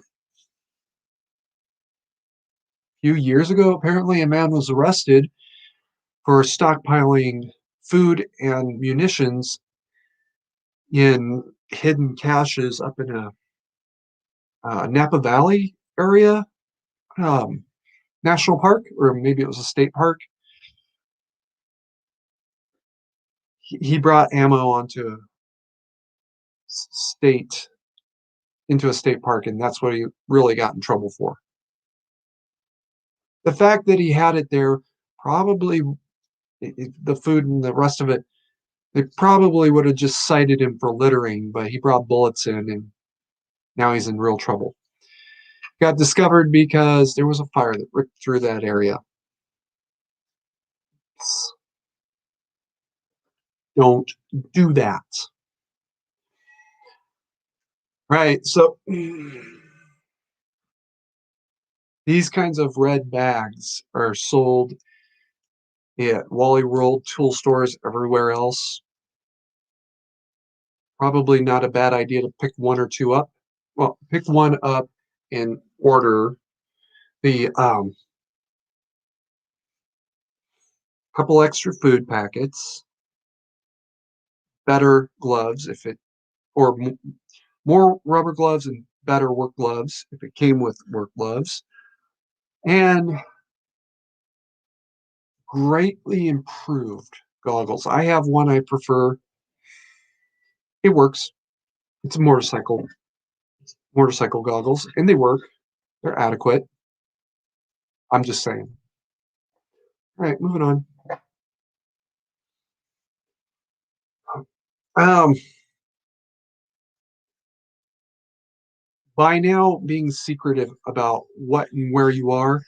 few years ago. Apparently, a man was arrested for stockpiling food and munitions in hidden caches up in a Napa Valley area, um, national park, or maybe it was a state park. He brought ammo onto a state into a state park, and that's what he really got in trouble for. The fact that he had it there, probably the food and the rest of it, they probably would have just cited him for littering, but he brought bullets in, and now he's in real trouble. Got discovered because there was a fire that ripped through that area. Don't do that. Right. So these kinds of red bags are sold at Wally World, tool stores, everywhere else. Probably not a bad idea to pick one or two up. Well, pick one up and order the couple extra food packets, better gloves if it, or more rubber gloves and better work gloves if it came with work gloves, and greatly improved goggles. I have one I prefer. It works. It's a motorcycle goggles, and they work. They're adequate. I'm just saying. All right, moving on. Um, by now, being secretive about what and where you are,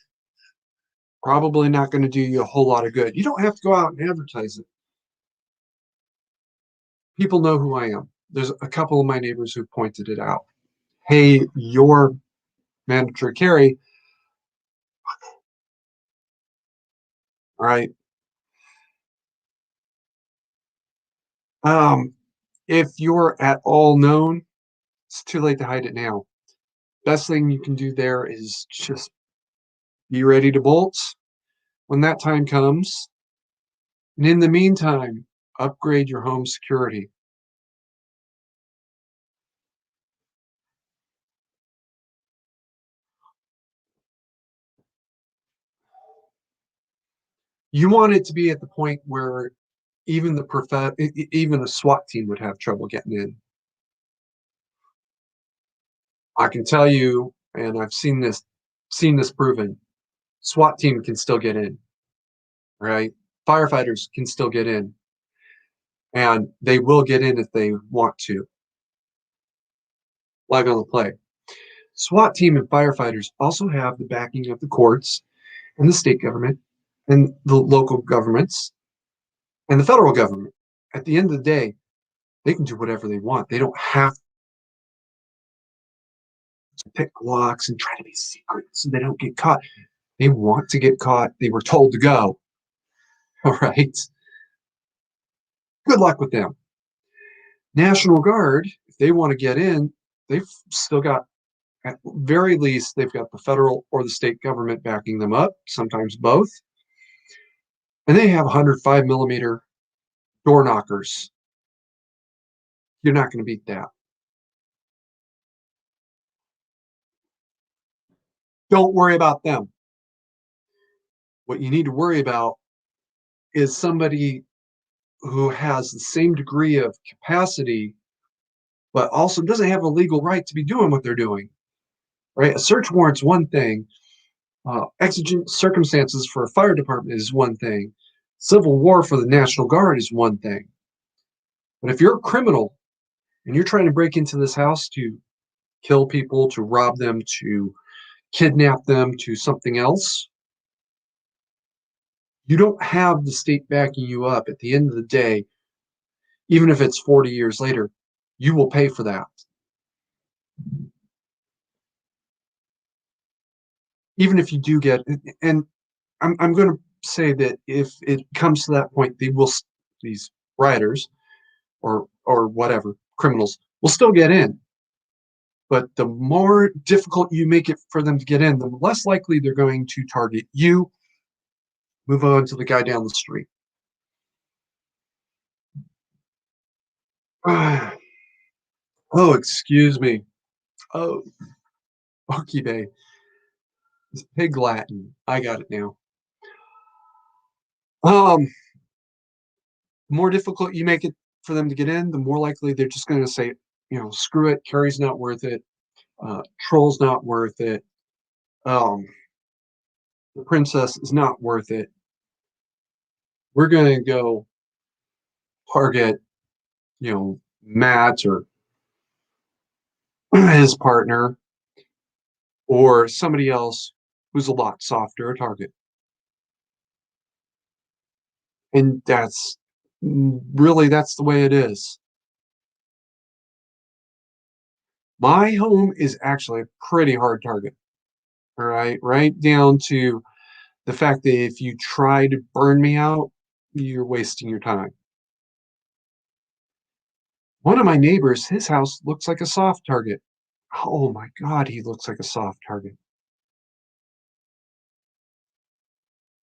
probably not going to do you a whole lot of good. You don't have to go out and advertise it. People know who I am. There's a couple of my neighbors who pointed it out. Hey, your mandatory carry, all right. Um, if you're at all known, it's too late to hide it now. Best thing you can do there is just be ready to bolt when that time comes. And in the meantime, upgrade your home security. You want it to be at the point where even a SWAT team would have trouble getting in. I can tell you, and I've seen this proven. SWAT team can still get in, right? Firefighters can still get in, and they will get in if they want to. Like on the play. SWAT team and firefighters also have the backing of the courts and the state government and the local governments and the federal government. At the end of the day, they can do whatever they want. They don't have to pick locks and try to be secret so they don't get caught. They want to get caught. They were told to go. All right. Good luck with them. National Guard, if they want to get in, they've still got, at very least, they've got the federal or the state government backing them up, sometimes both. And they have 105 millimeter door knockers. You're not going to beat that. Don't worry about them. What you need to worry about is somebody who has the same degree of capacity, but also doesn't have a legal right to be doing what they're doing, right? A search warrant's one thing. Exigent circumstances for a fire department is one thing. Civil war for the National Guard is one thing. But if you're a criminal and you're trying to break into this house to kill people, to rob them, to kidnap them, to something else, you don't have the state backing you up. At the end of the day, even if it's 40 years later, you will pay for that. Even if you do get, and I'm going to say that if it comes to that point, these rioters or whatever criminals will still get in. But the more difficult you make it for them to get in, the less likely they're going to target you. Move on to the guy down the street. Oh, excuse me. Oh, okay, babe. It's pig Latin. I got it now. Um, more difficult you make it for them to get in, the more likely they're just going to say, screw it. Carrie's not worth it. Troll's not worth it. Um, the princess is not worth it. We're going to go target, Matt or his partner or somebody else who's a lot softer a target. And that's the way it is. My home is actually a pretty hard target. All right. Right down to the fact that if you try to burn me out, you're wasting your time. One of my neighbors, his house looks like a soft target. Oh my God, he looks like a soft target.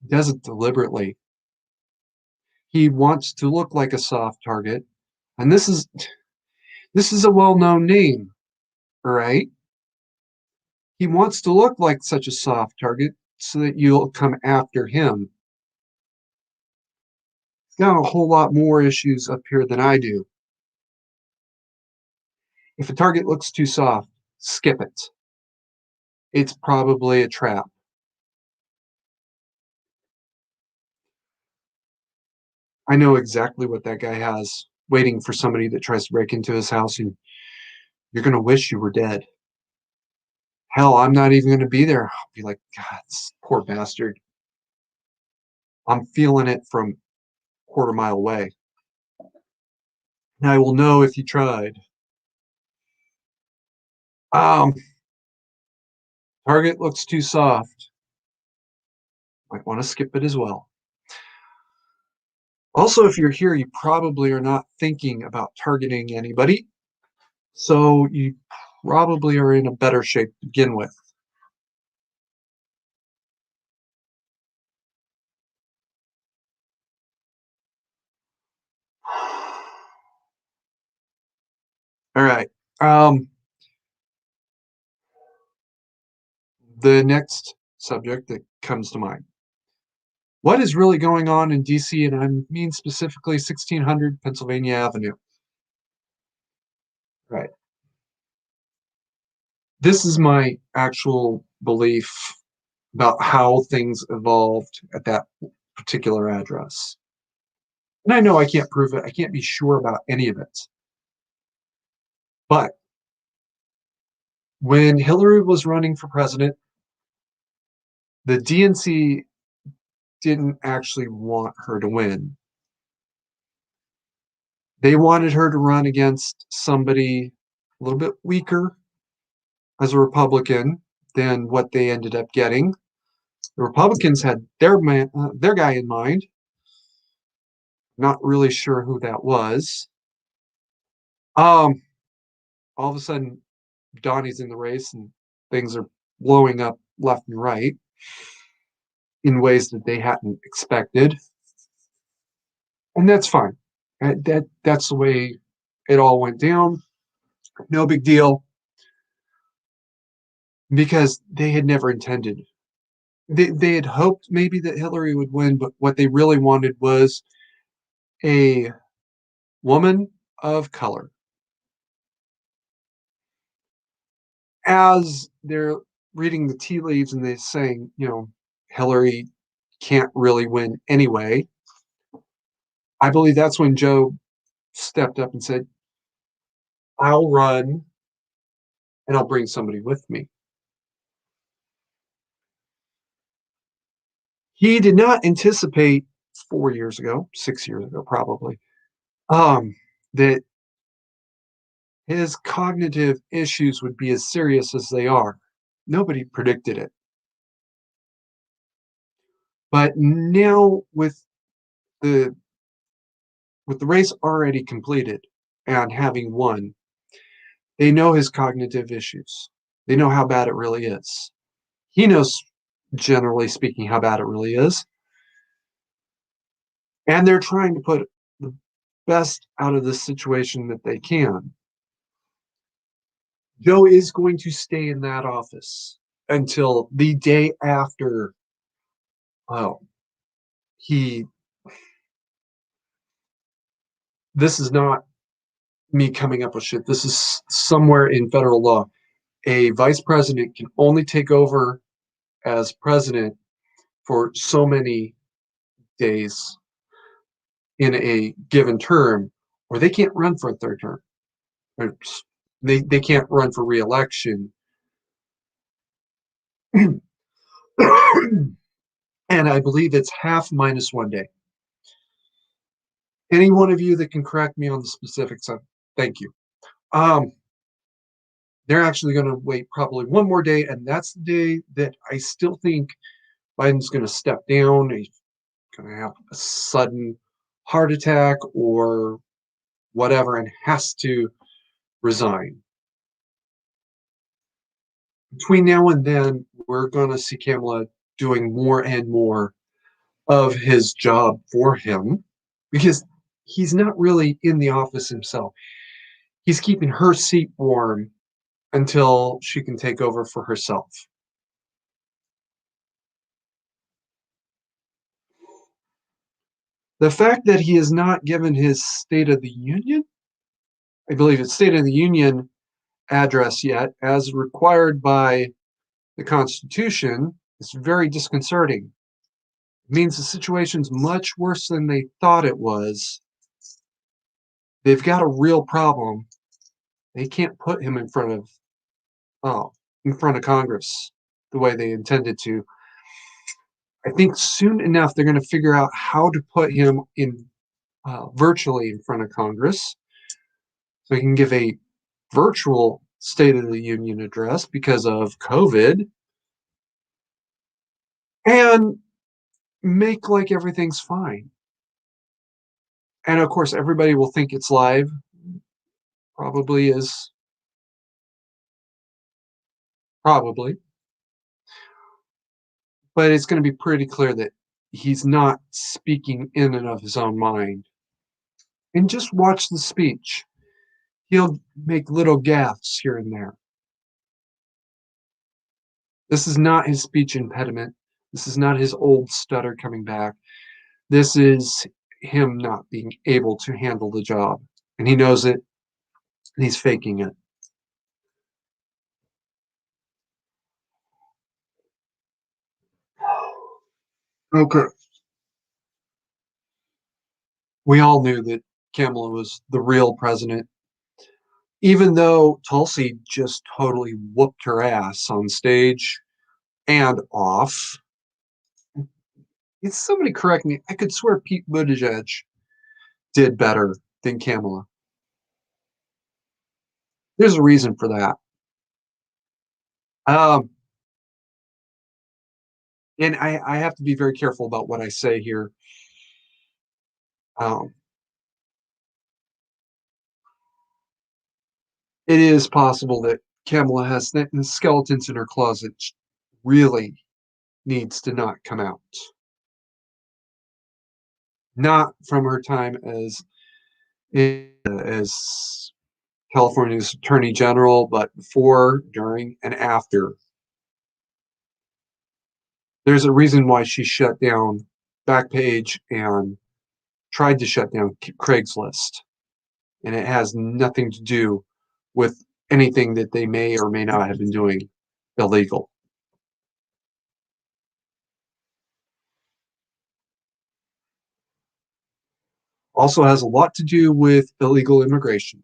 He does it deliberately. He wants to look like a soft target. And this is a well-known name, all right? He wants to look like such a soft target so that you'll come after him. He's got a whole lot more issues up here than I do. If a target looks too soft, skip it. It's probably a trap. I know exactly what that guy has waiting for somebody that tries to break into his house, and you're going to wish you were dead. Hell, I'm not even going to be there. I'll be like, God, this poor bastard. I'm feeling it from a quarter mile away. And I will know if you tried. Um, Target looks too soft. Might want to skip it as well. Also, if you're here, you probably are not thinking about targeting anybody. So you probably are in a better shape to begin with. All right. Um, the next subject that comes to mind. What is really going on in DC? And I mean specifically 1600 Pennsylvania Avenue. Right. This is my actual belief about how things evolved at that particular address. And I know I can't prove it. I can't be sure about any of it. But when Hillary was running for president, the DNC didn't actually want her to win. They wanted her to run against somebody a little bit weaker as a Republican than what they ended up getting. The Republicans had their guy in mind. Not really sure who that was. Um, all of a sudden, Donnie's in the race and things are blowing up left and right in ways that they hadn't expected, and that's fine. That's the way it all went down. No big deal. because they had never intended. They had hoped maybe that Hillary would win, but what they really wanted was a woman of color. As they're reading the tea leaves and they're saying, Hillary can't really win anyway, I believe that's when Joe stepped up and said, I'll run and I'll bring somebody with me. He did not anticipate 4 years ago, 6 years ago, probably, that his cognitive issues would be as serious as they are. Nobody predicted it. But now the with the race already completed and having won, they know his cognitive issues. They know how bad it really is. He knows, generally speaking, how bad it really is. And they're trying to put the best out of this situation that they can. Joe is going to stay in that office until the day after. Oh, he. This is not me coming up with shit. This is somewhere in federal law. A vice president can only take over as president for so many days in a given term, or they can't run for a third term. They can't run for reelection. And I believe it's half minus 1 day. Any one of you that can correct me on the specifics, thank you. Um, they're actually going to wait probably one more day, and that's the day that I still think Biden's going to step down. He's going to have a sudden heart attack or whatever and has to resign. Between now and then, we're going to see Kamala doing more and more of his job for him because he's not really in the office himself. He's keeping her seat warm until she can take over for herself. The fact that he has not given his State of the Union, I believe it's State of the Union address yet, as required by the Constitution, is very disconcerting. It means the situation's much worse than they thought it was. They've got a real problem. They can't put him oh, in front of Congress the way they intended to. I think soon enough they're going to figure out how to put him in virtually in front of Congress, so he can give a virtual State of the Union address because of COVID, and make like everything's fine. And of course, everybody will think it's live. Probably is. Probably. But it's going to be pretty clear that he's not speaking in and of his own mind. And just watch the speech. He'll make little gaffes here and there. This is not his speech impediment. This is not his old stutter coming back. This is him not being able to handle the job. And he knows it, and he's faking it. Okay. We all knew that Kamala was the real president, even though Tulsi just totally whooped her ass on stage and off. Somebody correct me. I could swear Pete Buttigieg did better than Kamala. There's a reason for that. Um, and I have to be very careful about what I say here. Um, it is possible that Kamala has skeletons in her closet. Really needs to not come out. Not from her time as California's Attorney General, but before, during, and after. There's a reason why she shut down Backpage and tried to shut down Craigslist, and it has nothing to do with anything that they may or may not have been doing illegal. Also has a lot to do with illegal immigration.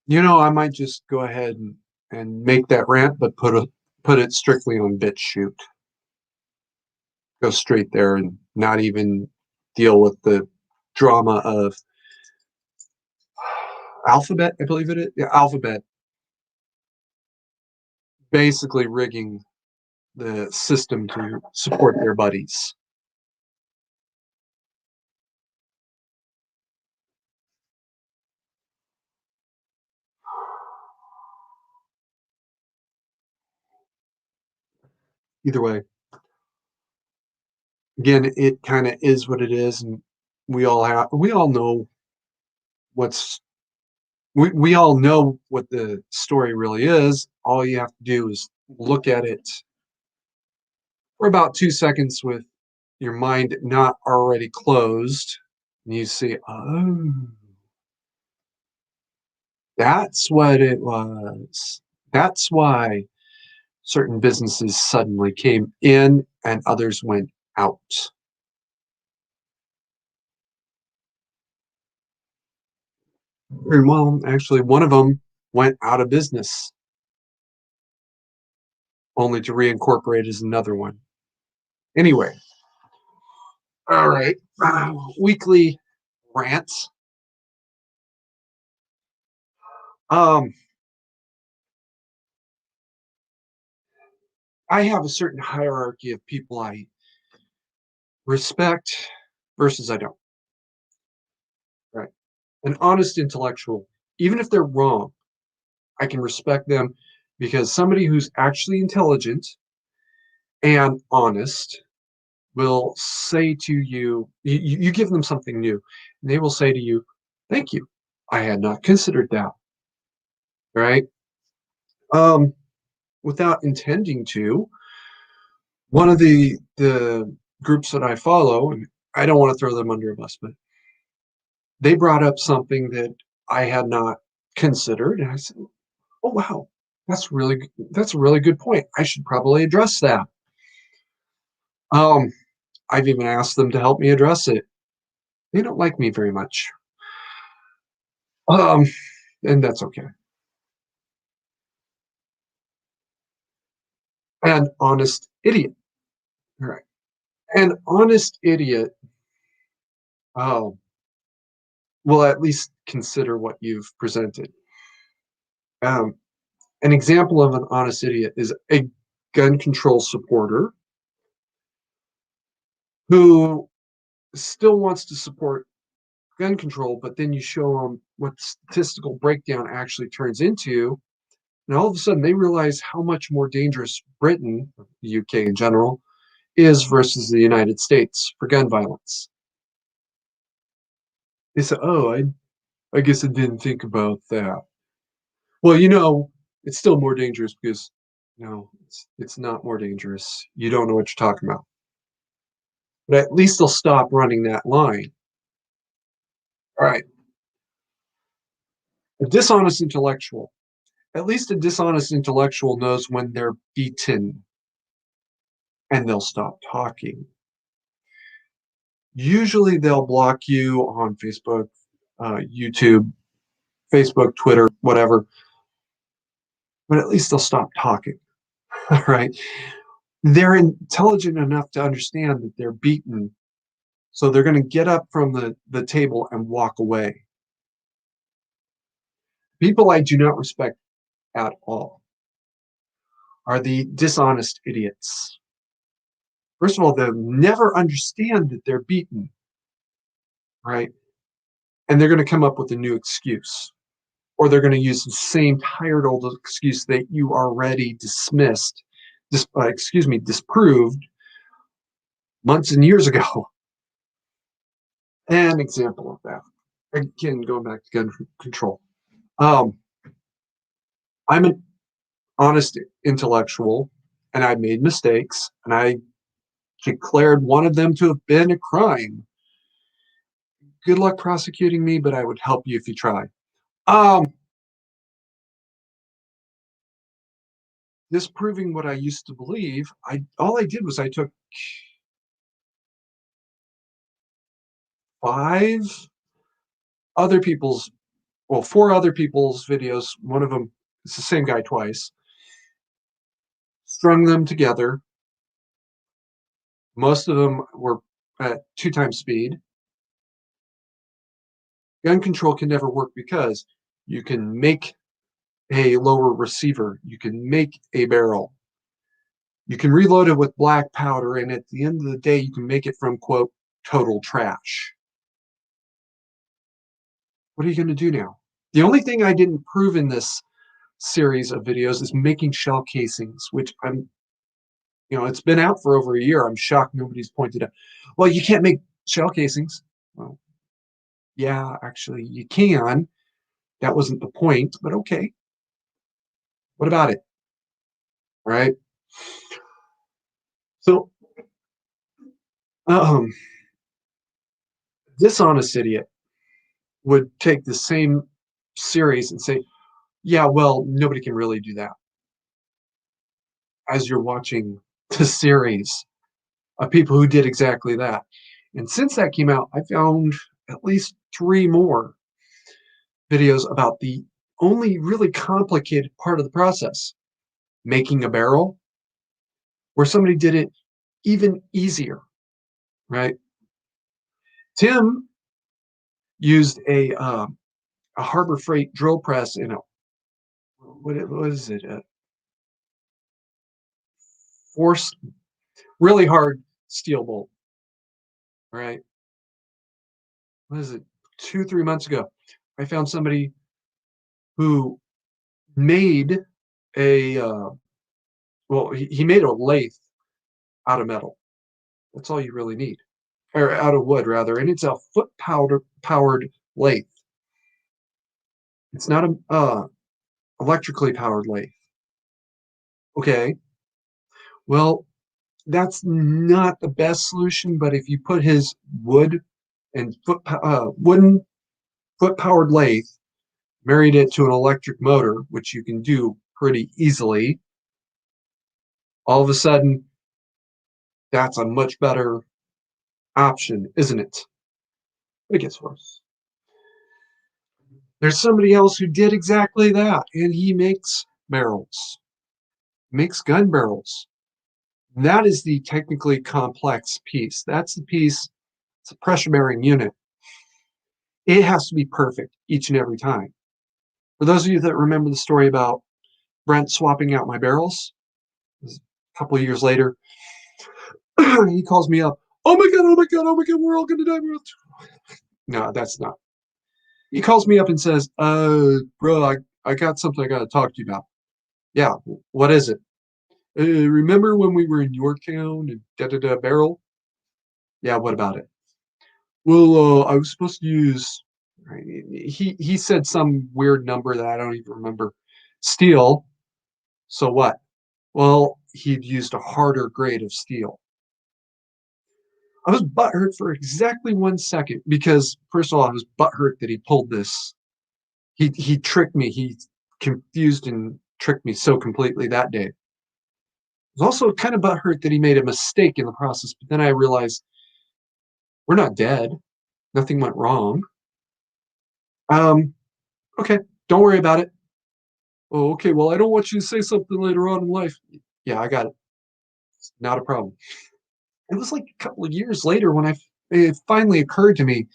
I might just go ahead and make that rant, but put it strictly on BitChute. Go straight there and not even deal with the drama of Alphabet, I believe it is. Yeah, Alphabet basically rigging the system to support their buddies. Either way, again, it kind of is what it is, and we all know what's we all know what the story really is. All you have to do is look at it for about 2 seconds with your mind not already closed, and you see, oh, that's what it was. That's why certain businesses suddenly came in and others went out. And well, actually, one of them went out of business only to reincorporate as another one. Anyway, all right. Weekly rants. Um, I have a certain hierarchy of people I respect versus I don't. Right. An honest intellectual, even if they're wrong, I can respect them because somebody who's actually intelligent and honest will say to you give them something new, and they will say to you, thank you. I had not considered that. Right. Um, Without intending to, one of the groups that I follow, and I don't want to throw them under a bus, but they brought up something that I had not considered, and I said, "Oh wow, that's a really good point. I should probably address that." Um, I've even asked them to help me address it. They don't like me very much, um, and that's okay. An honest idiot, all right? An honest idiot. Oh, will at least consider what you've presented. Um, an example of an honest idiot is a gun control supporter who still wants to support gun control, but then you show them what statistical breakdown actually turns into, and all of a sudden they realize how much more dangerous Britain, the UK in general, is versus the United States for gun violence. They say, "Oh, I guess I didn't think about that." Well, it's still more dangerous because it's not more dangerous. You don't know what you're talking about. But at least they'll stop running that line. All right. A dishonest intellectual. At least a dishonest intellectual knows when they're beaten and they'll stop talking. Usually they'll block you on Facebook, YouTube, Facebook, Twitter, whatever, but at least they'll stop talking. All right. They're intelligent enough to understand that they're beaten. So they're going to get up from the table and walk away. People I do not respect at all are the dishonest idiots. First of all, they'll never understand that they're beaten, right? And they're going to come up with a new excuse, or they're going to use the same tired old excuse that you already disproved months and years ago. An example of that, again, going back to gun control. Um, I'm an honest intellectual, and I made mistakes, and I declared one of them to have been a crime. Good luck prosecuting me, but I would help you if you try. Um, Disproving what I used to believe, I all I did was I took five other people's, well, four other people's videos. One of them, it's the same guy twice. Strung them together. Most of them were at 2 times speed. Gun control can never work because you can make a lower receiver, you can make a barrel, you can reload it with black powder, and at the end of the day, you can make it from, quote, total trash. What are you going to do now? The only thing I didn't prove in this series of videos is making shell casings, which it's been out for over a year. I'm shocked nobody's pointed out. Well, you can't make shell casings. Well, yeah, actually, you can. That wasn't the point, but okay. What about it? Right? So, um, dishonest idiot would take the same series and say, yeah, well, nobody can really do that. As you're watching the series of people who did exactly that. And since that came out, I found at least three more videos about the only really complicated part of the process, making a barrel, where somebody did it even easier, right? Tim used a Harbor Freight drill press in a, what is it, a forced, really hard steel bolt, right? What is it, 2, 3 months ago? I found somebody who made a, well, he made a lathe out of metal. That's all you really need, or out of wood rather, and it's a foot powder powered lathe. It's not a electrically powered lathe. Okay, well, that's not the best solution, but if you put his wooden foot powered lathe, married it to an electric motor, which you can do pretty easily, all of a sudden that's a much better option, isn't it? But it gets worse. There's somebody else who did exactly that, and he makes barrels, makes gun barrels. That is the technically complex piece. That's the piece, it's a pressure bearing unit. It has to be perfect each and every time. For those of you that remember the story about Brent swapping out my barrels, a couple of years later, he calls me up. Oh my God, oh my God, oh my God, we're all going to die. No, that's not. He calls me up and says, bro, I got something I got to talk to you about. Yeah, what is it? Remember when we were in Yorktown and da da da barrel? Yeah, what about it? Well, I was supposed to use. Right, he said some weird number that I don't even remember. Steel. So what? Well, he'd used a harder grade of steel. I was butthurt for exactly 1 second because, first of all, I was butthurt that he pulled this. He tricked me. He confused and tricked me so completely that day. I was also kind of butthurt that he made a mistake in the process, but then I realized we're not dead. Nothing went wrong. Um, okay, don't worry about it. Oh, okay. Well, I don't want you to say something later on in life. Yeah, I got it. It's not a problem. It was like a couple of years later when it finally occurred to me,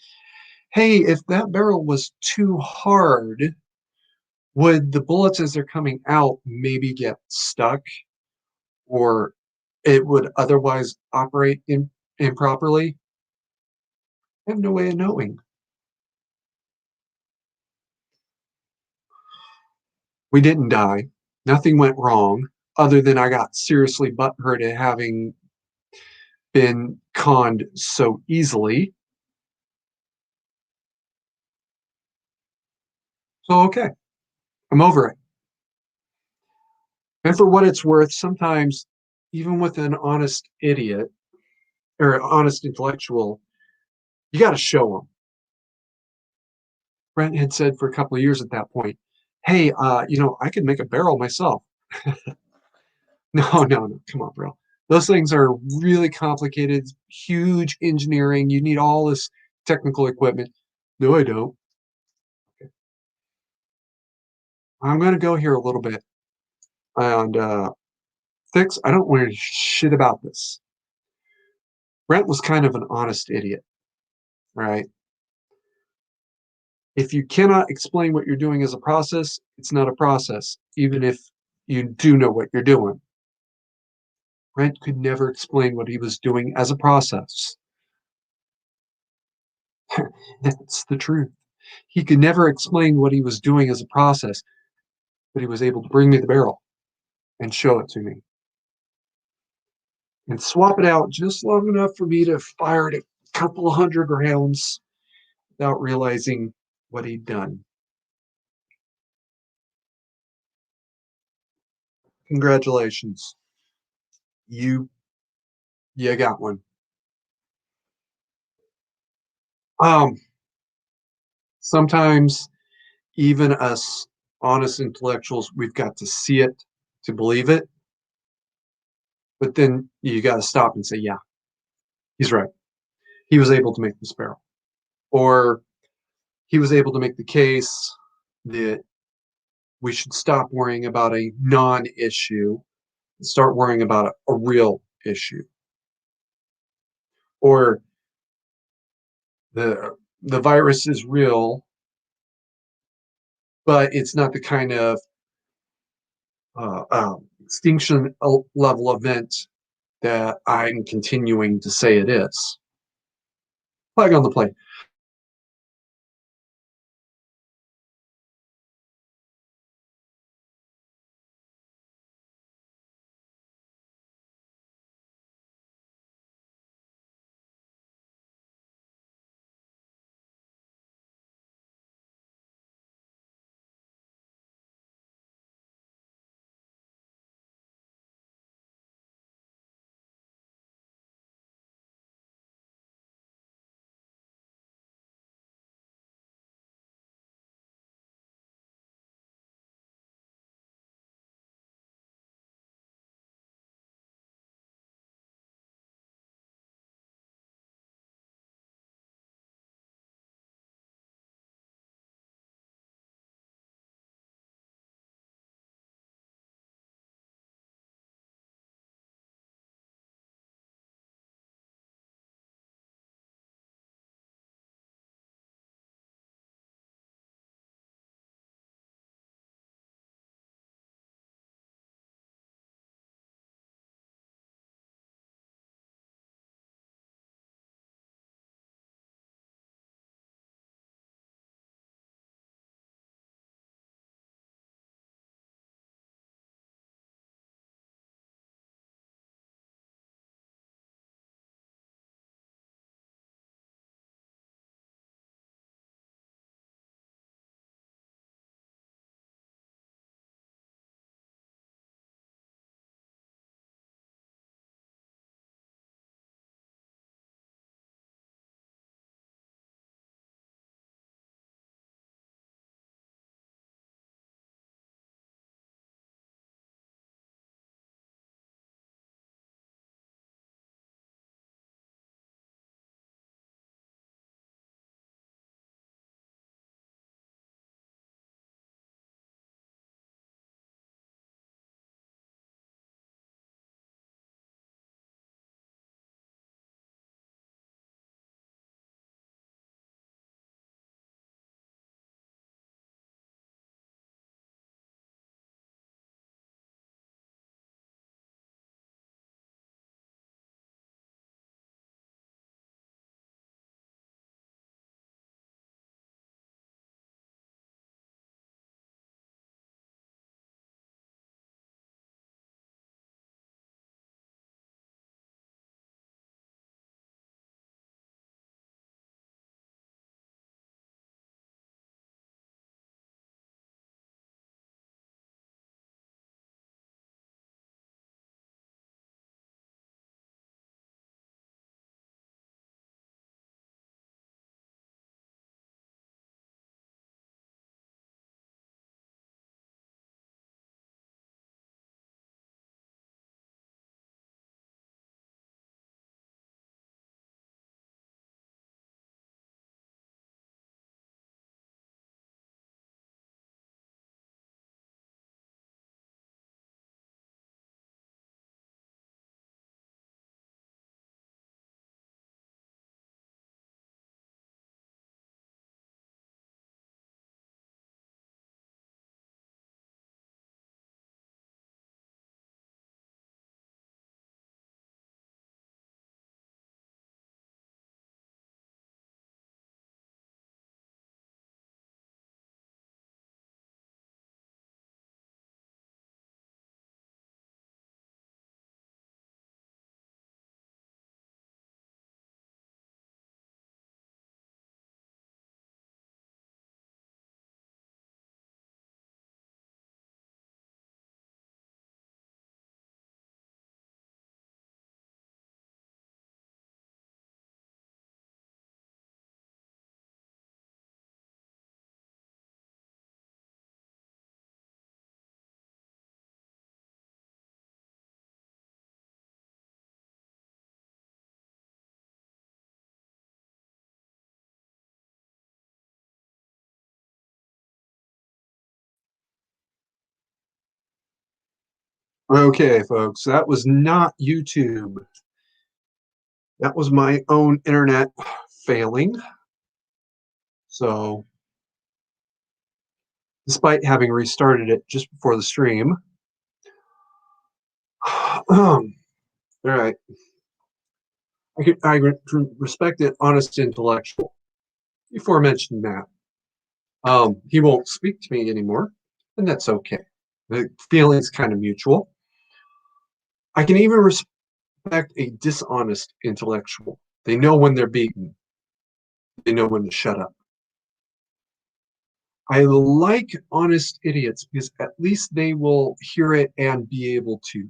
hey, if that barrel was too hard, would the bullets as they're coming out maybe get stuck, or it would otherwise operate improperly? I have no way of knowing. We didn't die. Nothing went wrong, other than I got seriously butthurt at having been conned so easily. So, okay. I'm over it. And for what it's worth, sometimes even with an honest idiot or honest intellectual, you got to show them. Brent had said for a couple of years at that point, "Hey, I could make a barrel myself." No, no, no, come on, bro. Those things are really complicated, huge engineering. You need all this technical equipment. No, I don't. I'm going to go here a little bit and fix. I don't want to shit about this. Brent was kind of an honest idiot, right? If you cannot explain what you're doing as a process, it's not a process, even if you do know what you're doing. Brent could never explain what he was doing as a process. That's the truth. He could never explain what he was doing as a process, but he was able to bring me the barrel and show it to me and swap it out just long enough for me to fire it a couple of hundred rounds without realizing what he'd done. Congratulations. You you got one. Um Sometimes even us honest intellectuals, we've got to see it to believe it, but then you got to stop and say, yeah, he's right. He was able to make this barrel. Or he was able to make the case that we should stop worrying about a non-issue and start worrying about a real issue. Or the virus is real, but it's not the kind of extinction level event that I'm continuing to say it is. Flag on the play. Okay, folks, that was not YouTube. That was my own internet failing. So, despite having restarted it just before the stream, all right, I respect an honest intellectual. Before mentioning that, he won't speak to me anymore, and that's okay. The feeling's kind of mutual. I can even respect a dishonest intellectual. They know when they're beaten. They know when to shut up. I like honest idiots because at least they will hear it and be able to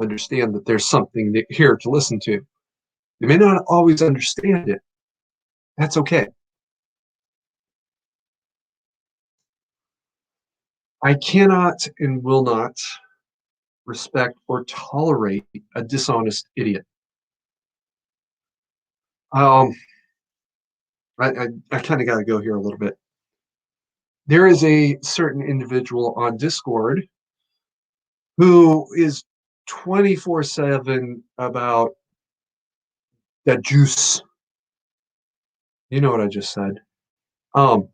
understand that there's something here to listen to. They may not always understand it. That's okay. I cannot and will not respect or tolerate a dishonest idiot. Um, I kind of got to go here a little bit. There is a certain individual on Discord who is 24/7 about the juice. You know what I just said. Um,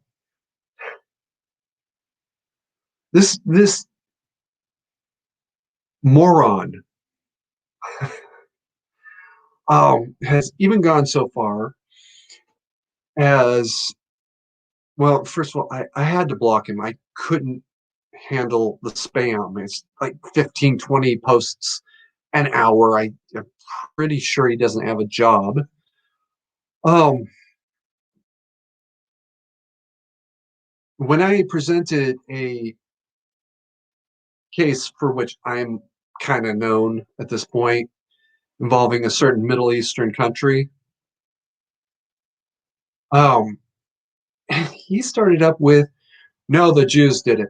this moron has even gone so far as well. First of all, I had to block him. I couldn't handle the spam. It's like 15, 20 posts an hour. I'm pretty sure he doesn't have a job. Um, when I presented a case for which I'm kind of known at this point, involving a certain Middle Eastern country, um, he started up with, "No, the Jews did it."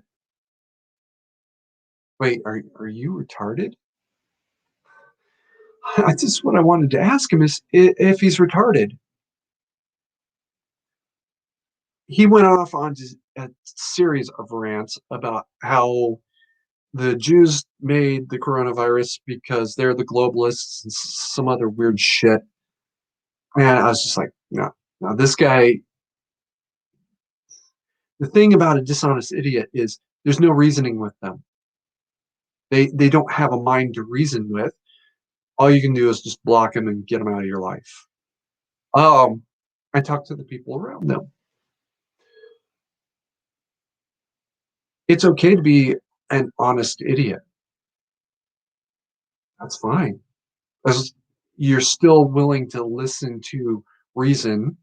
Wait, are you retarded? I just what I wanted to ask him is if he's retarded. He went off on a series of rants about how the Jews made the coronavirus because they're the globalists and some other weird shit. And I was just like, no, no, this guy. The thing about a dishonest idiot is there's no reasoning with them. They don't have a mind to reason with. All you can do is just block them and get them out of your life. Um, I talk to the people around them. It's okay to be an honest idiot. That's fine. As you're still willing to listen to reason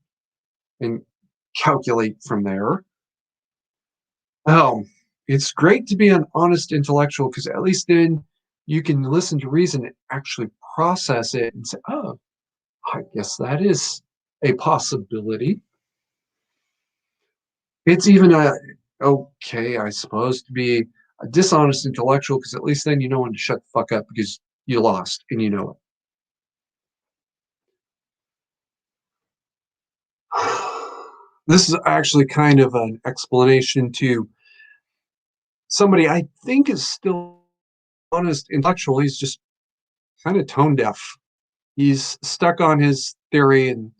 and calculate from there. Um, it's great to be an honest intellectual because at least then you can listen to reason and actually process it and say, oh, I guess that is a possibility. It's even okay, I suppose, to be a dishonest intellectual because at least then you know when to shut the fuck up because you lost and you know it. This is actually kind of an explanation to somebody I think is still honest intellectual. He's just kind of tone deaf. He's stuck on his theory and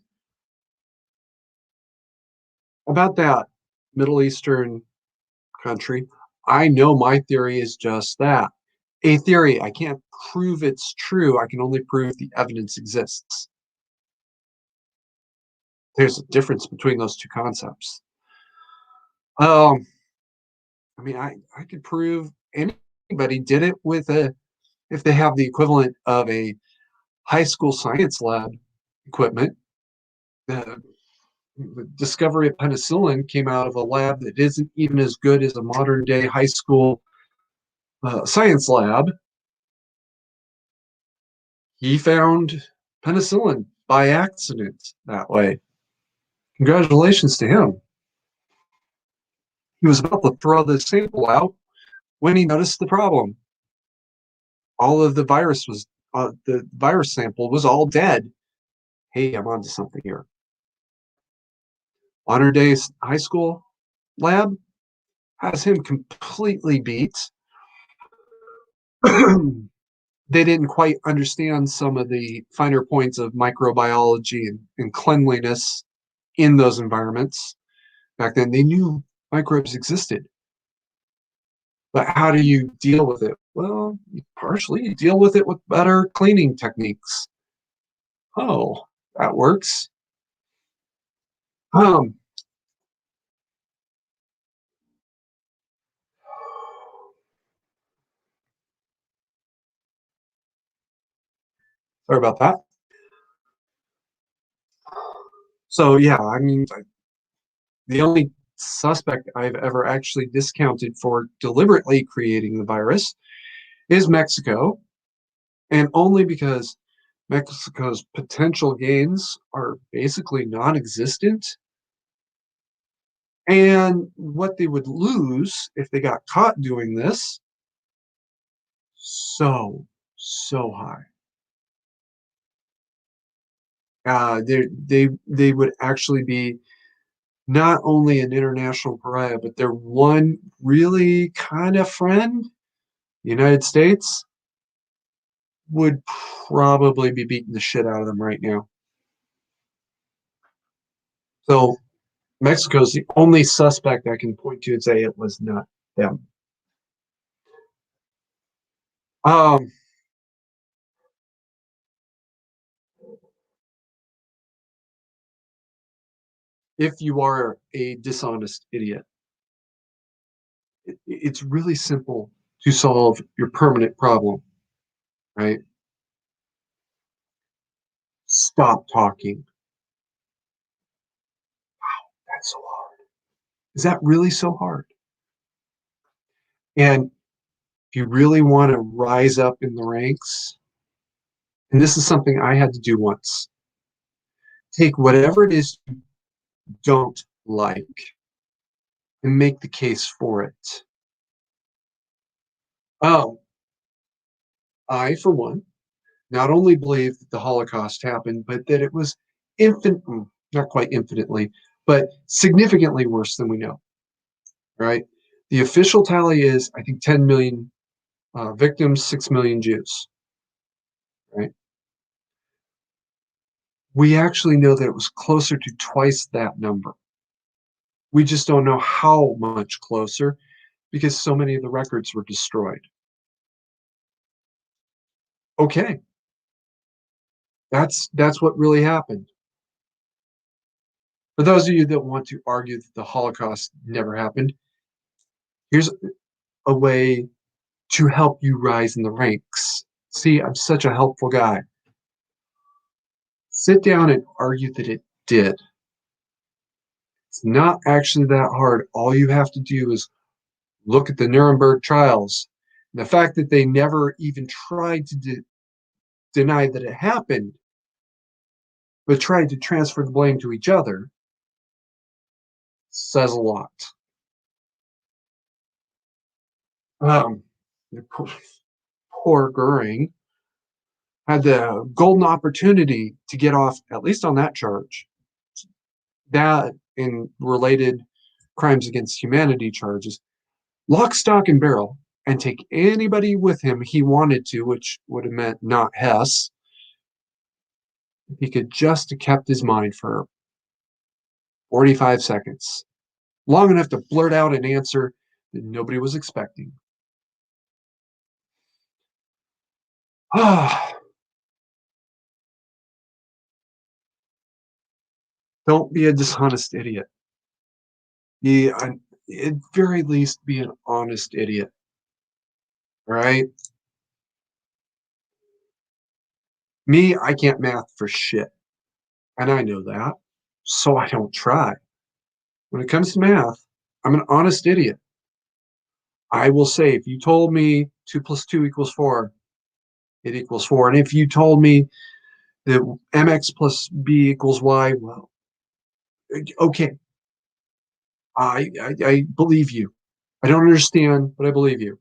about that Middle Eastern country. I know my theory is just that a theory. I can't prove it's true. I can only prove the evidence exists. There's a difference between those two concepts. Um, I could prove anybody did it with if they have the equivalent of a high school science lab equipment. The discovery of penicillin came out of a lab that isn't even as good as a modern day high school science lab. He found penicillin by accident that way. Congratulations to him. He was about to throw the sample out when he noticed the problem. All of the virus sample was all dead. Hey, I'm onto something here. Honor Day High School lab has him completely beat. They didn't quite understand some of the finer points of microbiology and cleanliness in those environments. Back then, they knew microbes existed, but how do you deal with it? Well, partially you deal with it with better cleaning techniques. Oh, that works. Um, Sorry about that. So yeah, I mean, the only suspect I've ever actually discounted for deliberately creating the virus is Mexico, and only because Mexico's potential gains are basically non-existent, and what they would lose if they got caught doing this, so high. They would actually be not only an international pariah, but their one really kind of friend, the United States, would probably be beating the shit out of them right now. So Mexico's the only suspect I can point to and say it was not them. Um, if you are a dishonest idiot, it's really simple to solve your permanent problem, right? Stop talking. That's so hard. Is that really so hard? And if you really want to rise up in the ranks, and this is something I had to do once, take whatever it is you don't like and make the case for it. Oh, I, for one, not only believe that the Holocaust happened, but that it was not quite infinitely, but significantly worse than we know, right? The official tally is, I think, 10 million victims, 6 million Jews, right? We actually know that it was closer to twice that number. We just don't know how much closer because so many of the records were destroyed. Okay, that's what really happened. For those of you that want to argue that the Holocaust never happened, here's a way to help you rise in the ranks. See, I'm such a helpful guy. Sit down and argue that it did. It's not actually that hard. All you have to do is look at the Nuremberg trials. And the fact that they never even tried to deny that it happened, but tried to transfer the blame to each other, says a lot. Um, poor Goering had the golden opportunity to get off, at least on that charge. That and related crimes against humanity charges, lock, stock, and barrel, and take anybody with him he wanted to, which would have meant not Hess. If he could just have kept his mind for 45 seconds, long enough to blurt out an answer that nobody was expecting. Ah, don't be a dishonest idiot. Be, at very least, be an honest idiot. Right? Me, I can't math for shit. And I know that. So I don't try. When it comes to math, I'm an honest idiot. I will say, if you told me 2 plus 2 equals 4, it equals 4. And if you told me that mx plus b equals y, well, okay, I believe you. I don't understand, but I believe you.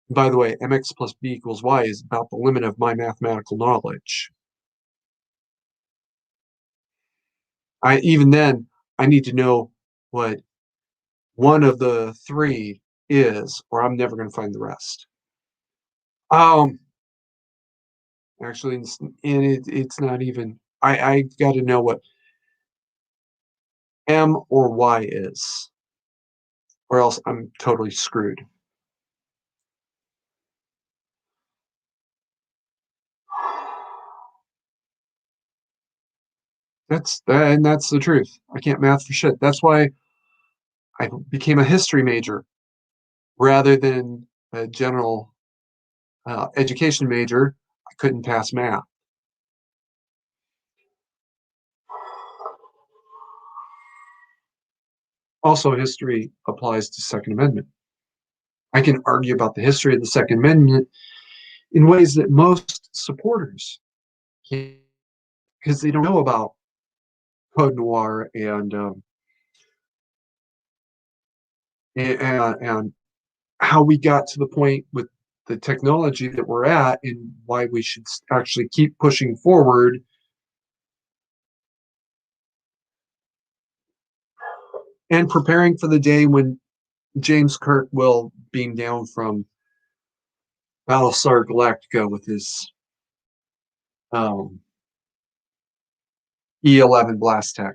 And by the way, mx plus b equals y is about the limit of my mathematical knowledge. Even then, I need to know what one of the three is, or I'm never going to find the rest. Um, Actually, it's not even. I got to know what M or Y is, or else I'm totally screwed. And that's the truth. I can't math for shit. That's why I became a history major rather than a general education major. I couldn't pass math. Also, history applies to Second Amendment. I can argue about the history of the Second Amendment in ways that most supporters can't, because they don't know about Code Noir and how we got to the point with the technology that we're at and why we should actually keep pushing forward and preparing for the day when James Kirk will beam down from Battlestar Galactica with his um, E-11 blast tech.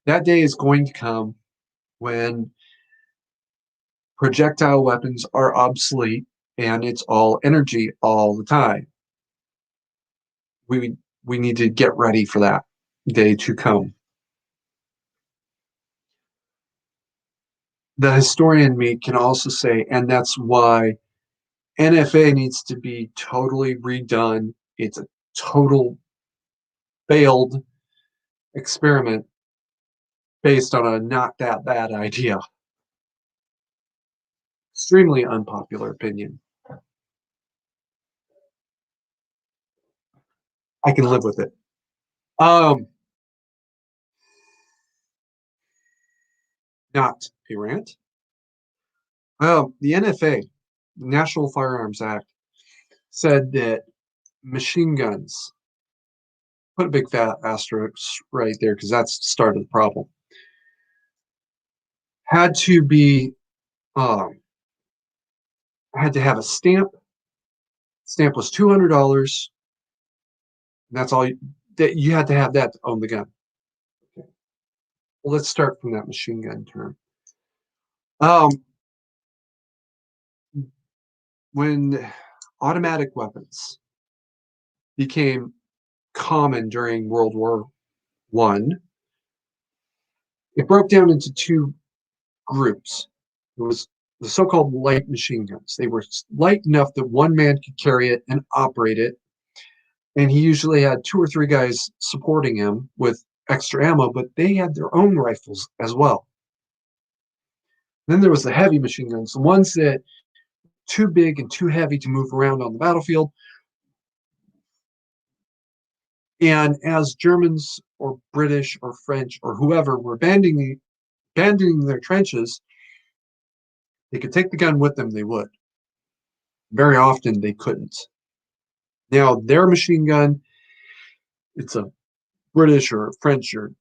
That day is going to come when projectile weapons are obsolete and it's all energy all the time. We we need to get ready for that day to come. The historian me can also say, and that's why NFA needs to be totally redone. It's a total failed experiment based on a not that bad idea. Extremely unpopular opinion. I can live with it. Um, Not a rant. The NFA, National Firearms Act, said that machine guns, put a big fat asterisk right there because that's the start of the problem, had to be um, had to have a stamp. Stamp was $200. And that's all that you had to have that to own the gun. Okay. Well, let's start from that machine gun term. Um, when automatic weapons became common during World War I, it broke down into two groups. It was the so-called light machine guns. They were light enough that one man could carry it and operate it, and he usually had two or three guys supporting him with extra ammo, but they had their own rifles as well. Then there was the heavy machine guns, the ones that too big and too heavy to move around on the battlefield. And as Germans or British or French or whoever were abandoning their trenches, they could take the gun with them, they would. Very often they couldn't. Now, their machine gun, it's a British or French or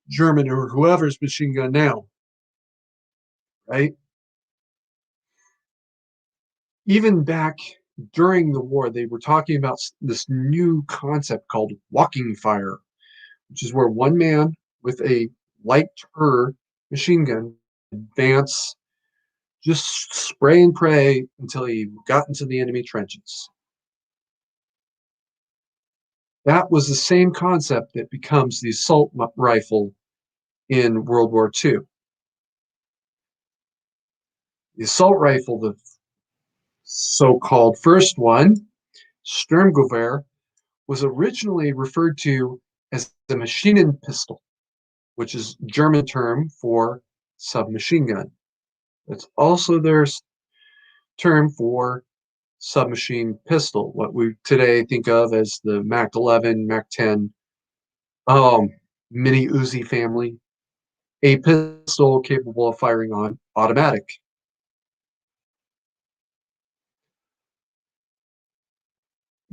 German or whoever's machine gun now, right? Even back during the war, they were talking about this new concept called walking fire, which is where one man with a lighter machine gun advance, just spray and pray until he got into the enemy trenches. That was the same concept that becomes the assault rifle in World War II. The assault rifle, the so-called first one, Sturmgewehr, was originally referred to as the Maschinen pistol, which is German term for submachine gun. It's also their term for submachine pistol, what we today think of as the Mac 11, Mac 10, um, mini Uzi family, a pistol capable of firing on automatic.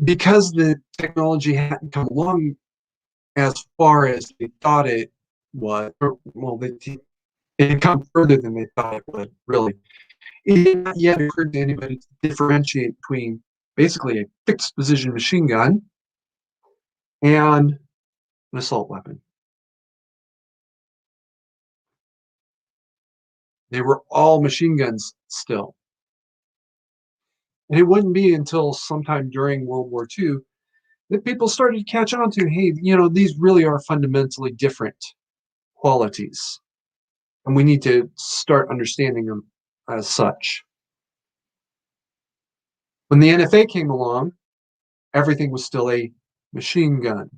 Because the technology hadn't come along as far as they thought it would, well, it had come further than they thought it would, really. It had not yet occurred to anybody to differentiate between basically a fixed position machine gun and an assault weapon. They were all machine guns still. And it wouldn't be until sometime during World War II that people started to catch on to, hey, these really are fundamentally different qualities. And we need to start understanding them as such. When the NFA came along, everything was still a machine gun.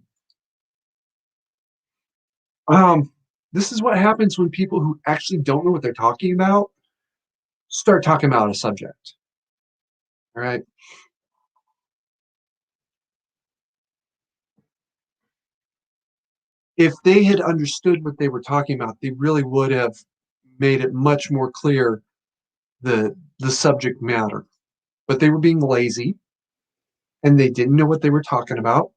This is what happens when people who actually don't know what they're talking about start talking about a subject. All right. If they had understood what they were talking about, they really would have made it much more clear the subject matter. But they were being lazy and they didn't know what they were talking about.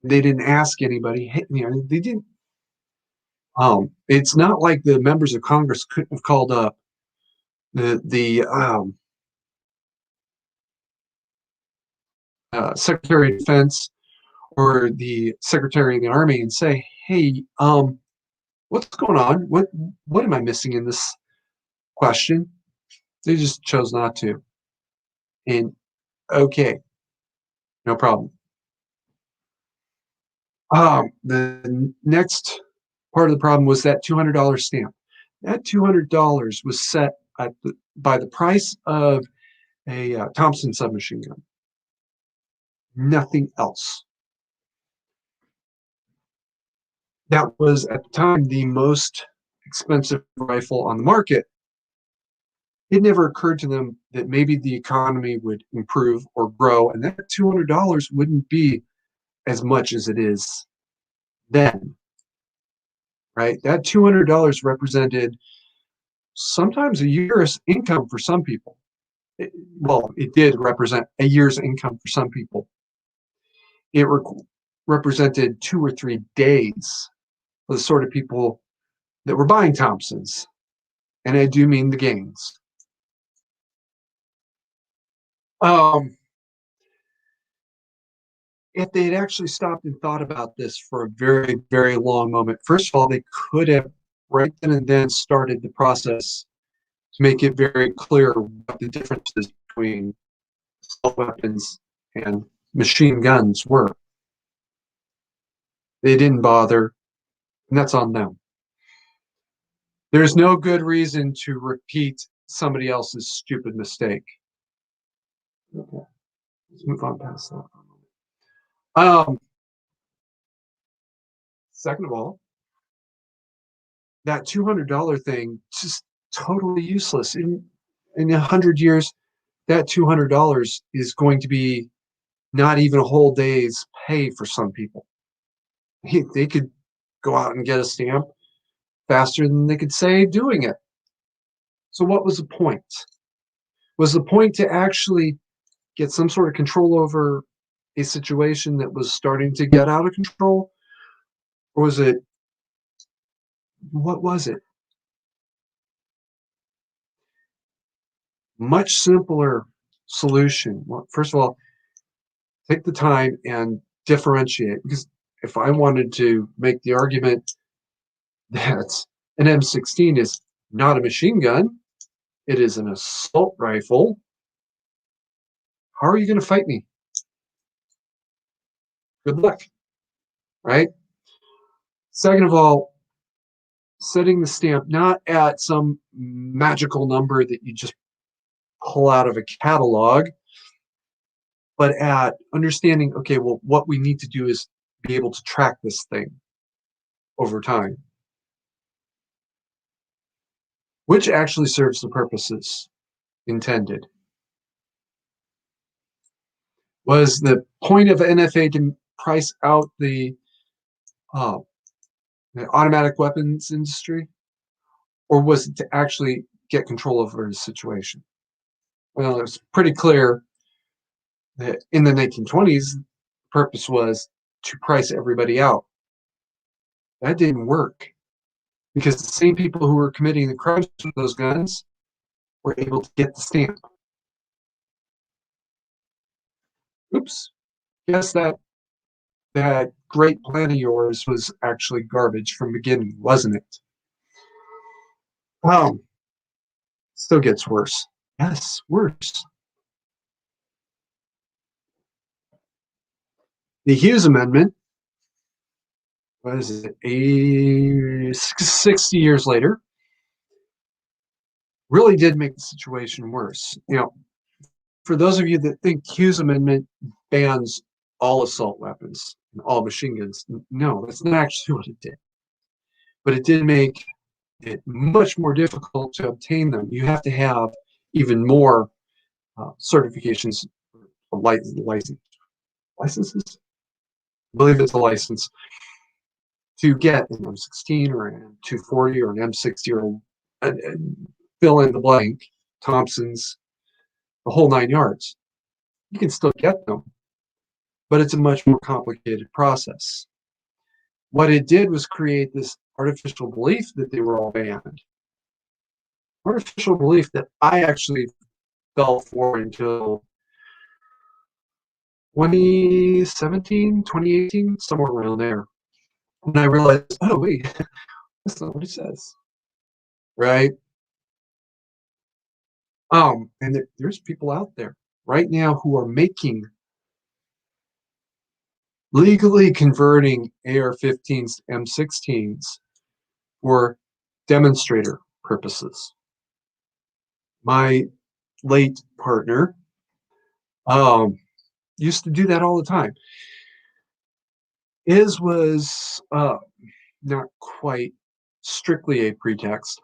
They didn't ask anybody. Hey, they didn't. It's not like the members of Congress couldn't have called up the Secretary of Defense or the Secretary of the Army and say, "Hey, what's going on? What am I missing in this question?" They just chose not to. And okay, no problem. The next part of the problem was that $200 stamp. That $200 was set by the price of a Thompson submachine gun. Nothing else. That was at the time the most expensive rifle on the market. It never occurred to them that maybe the economy would improve or grow, and that $200 wouldn't be as much as it is then, right? That $200 represented sometimes a year's income for some people. It did represent a year's income for some people. It represented 2 or 3 days for the sort of people that were buying Thompsons. And I do mean the gangs. Um, if they had actually stopped and thought about this for a very, very long moment, first of all, they could have right then and then started the process to make it very clear what the differences between assault weapons and machine guns were. They didn't bother, and that's on them. There's no good reason to repeat somebody else's stupid mistake. Okay, let's move on past that. Second of all, that $200 thing just totally useless. In 100 years, that $200 is going to be not even a whole day's pay for some people. They could go out and get a stamp faster than they could save doing it. So what was the point? Was the point to actually get some sort of control over a situation that was starting to get out of control? Or what was it? Much simpler solution. Well, first of all, take the time and differentiate. Because if I wanted to make the argument that an M16 is not a machine gun, it is an assault rifle, how are you going to fight me? Good luck, right? Second of all, setting the stamp not at some magical number that you just pull out of a catalog, but at understanding, okay, well, what we need to do is be able to track this thing over time, which actually serves the purposes intended. Was the point of NFA to price out uh, the automatic weapons industry, or was it to actually get control over the situation? Well, it's pretty clear that in the 1920s, the purpose was to price everybody out. That didn't work because the same people who were committing the crimes with those guns were able to get the stamp. Oops. Guess that great plan of yours was actually garbage from beginning, wasn't it? Um, Still gets worse. Yes, worse. The Hughes Amendment, what is it, 60 years later, really did make the situation worse. For those of you that think Hughes Amendment bans all assault weapons and all machine guns, no, that's not actually what it did. But it did make it much more difficult to obtain them. You have to have even more certifications, licenses. I believe it's a license to get an M16 or an M240 or an M60 or fill in the blank, Thompsons, the whole 9 yards. You can still get them, but it's a much more complicated process. What it did was create this artificial belief that they were all banned. Artificial belief that I actually fell for until 2017, 2018, somewhere around there. And I realized, oh, wait, that's not what it says. Right? And there's people out there right now who are legally converting AR-15s to M16s for demonstrator purposes. My late partner used to do that all the time. His was not quite strictly a pretext.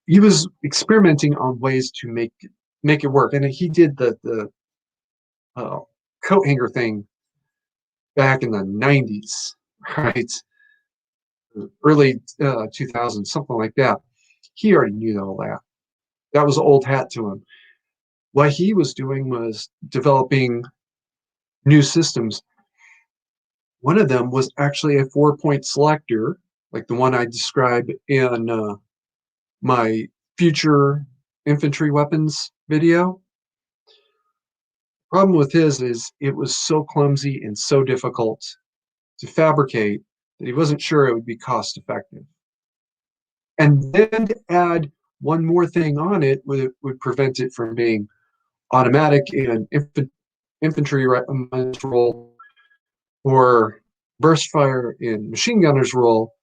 He was experimenting on ways to make it work, and he did the coat hanger thing back in the 90s, right? Early 2000s, something like that. He already knew all that. That was old hat to him. What he was doing was developing new systems. One of them was actually a 4-point selector, like the one I described in my future infantry weapons video. Problem with his is it was so clumsy and so difficult to fabricate that he wasn't sure it would be cost effective. And then to add one more thing on it would prevent it from being automatic in infantry role or burst fire in machine gunner's role.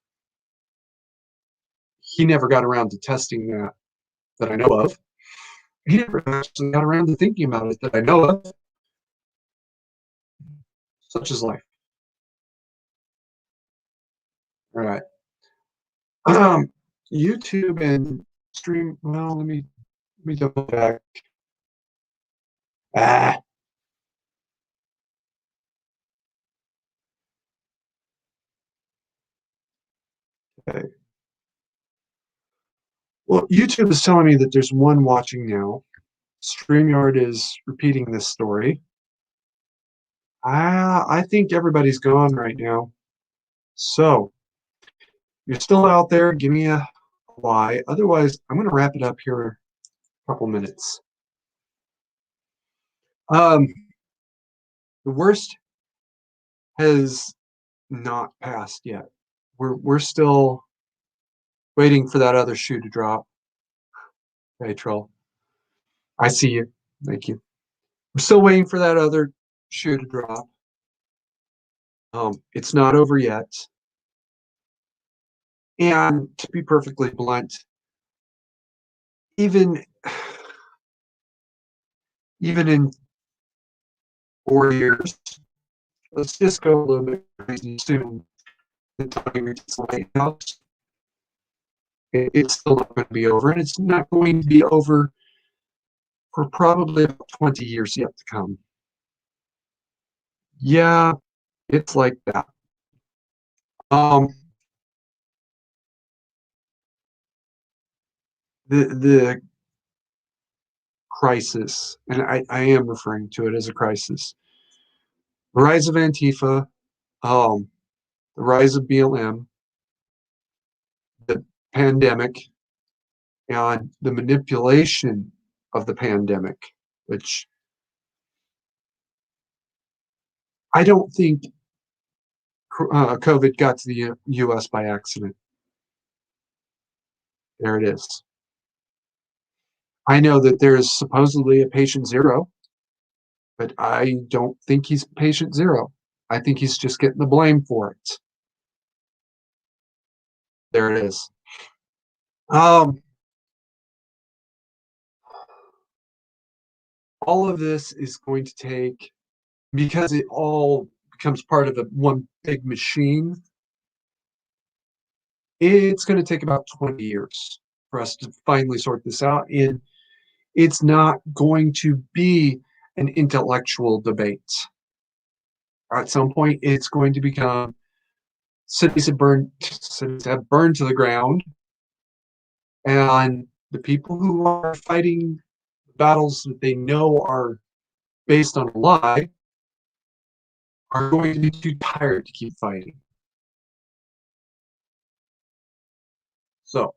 He never got around to testing that I know of. He never actually got around to thinking about it that I know of. Such is life. All right. YouTube and stream. Well, let me double back. Ah, okay. Well, YouTube is telling me that there's one watching now. StreamYard is repeating this story. I think everybody's gone right now. So, you're still out there, give me a why. Otherwise, I'm going to wrap it up here in a couple minutes. The worst has not passed yet. We're still waiting for that other shoe to drop. Hey, troll. I see you. Thank you. We're still waiting for that other shoe to drop. It's not over yet. And to be perfectly blunt, even in 4 years, let's just go a little bit crazy soon. The time reaches the White House, it's still not going to be over, and it's not going to be over for probably about 20 years yet to come. Yeah, it's like that. Um, the crisis, and I am referring to it as a crisis. The rise of Antifa, the rise of BLM, the pandemic, and the manipulation of the pandemic, which I don't think COVID got to the US by accident. There it is. I know that there's supposedly a patient zero, but I don't think he's patient zero. I think he's just getting the blame for it. There it is. Um, all of this is going to take, because it all becomes part of a one big machine, it's going to take about 20 years for us to finally sort this out. And it's not going to be an intellectual debate. At some point, it's going to become cities have burned to the ground, and the people who are fighting battles that they know are based on a lie are going to be too tired to keep fighting. So,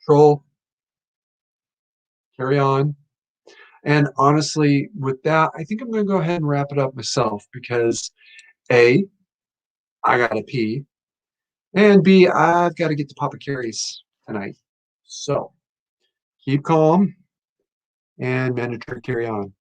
troll, carry on. And honestly, with that, I think I'm going to go ahead and wrap it up myself because A, I got to pee, and B, I've got to get to Papa Carey's tonight. So, keep calm and mandatory carry on.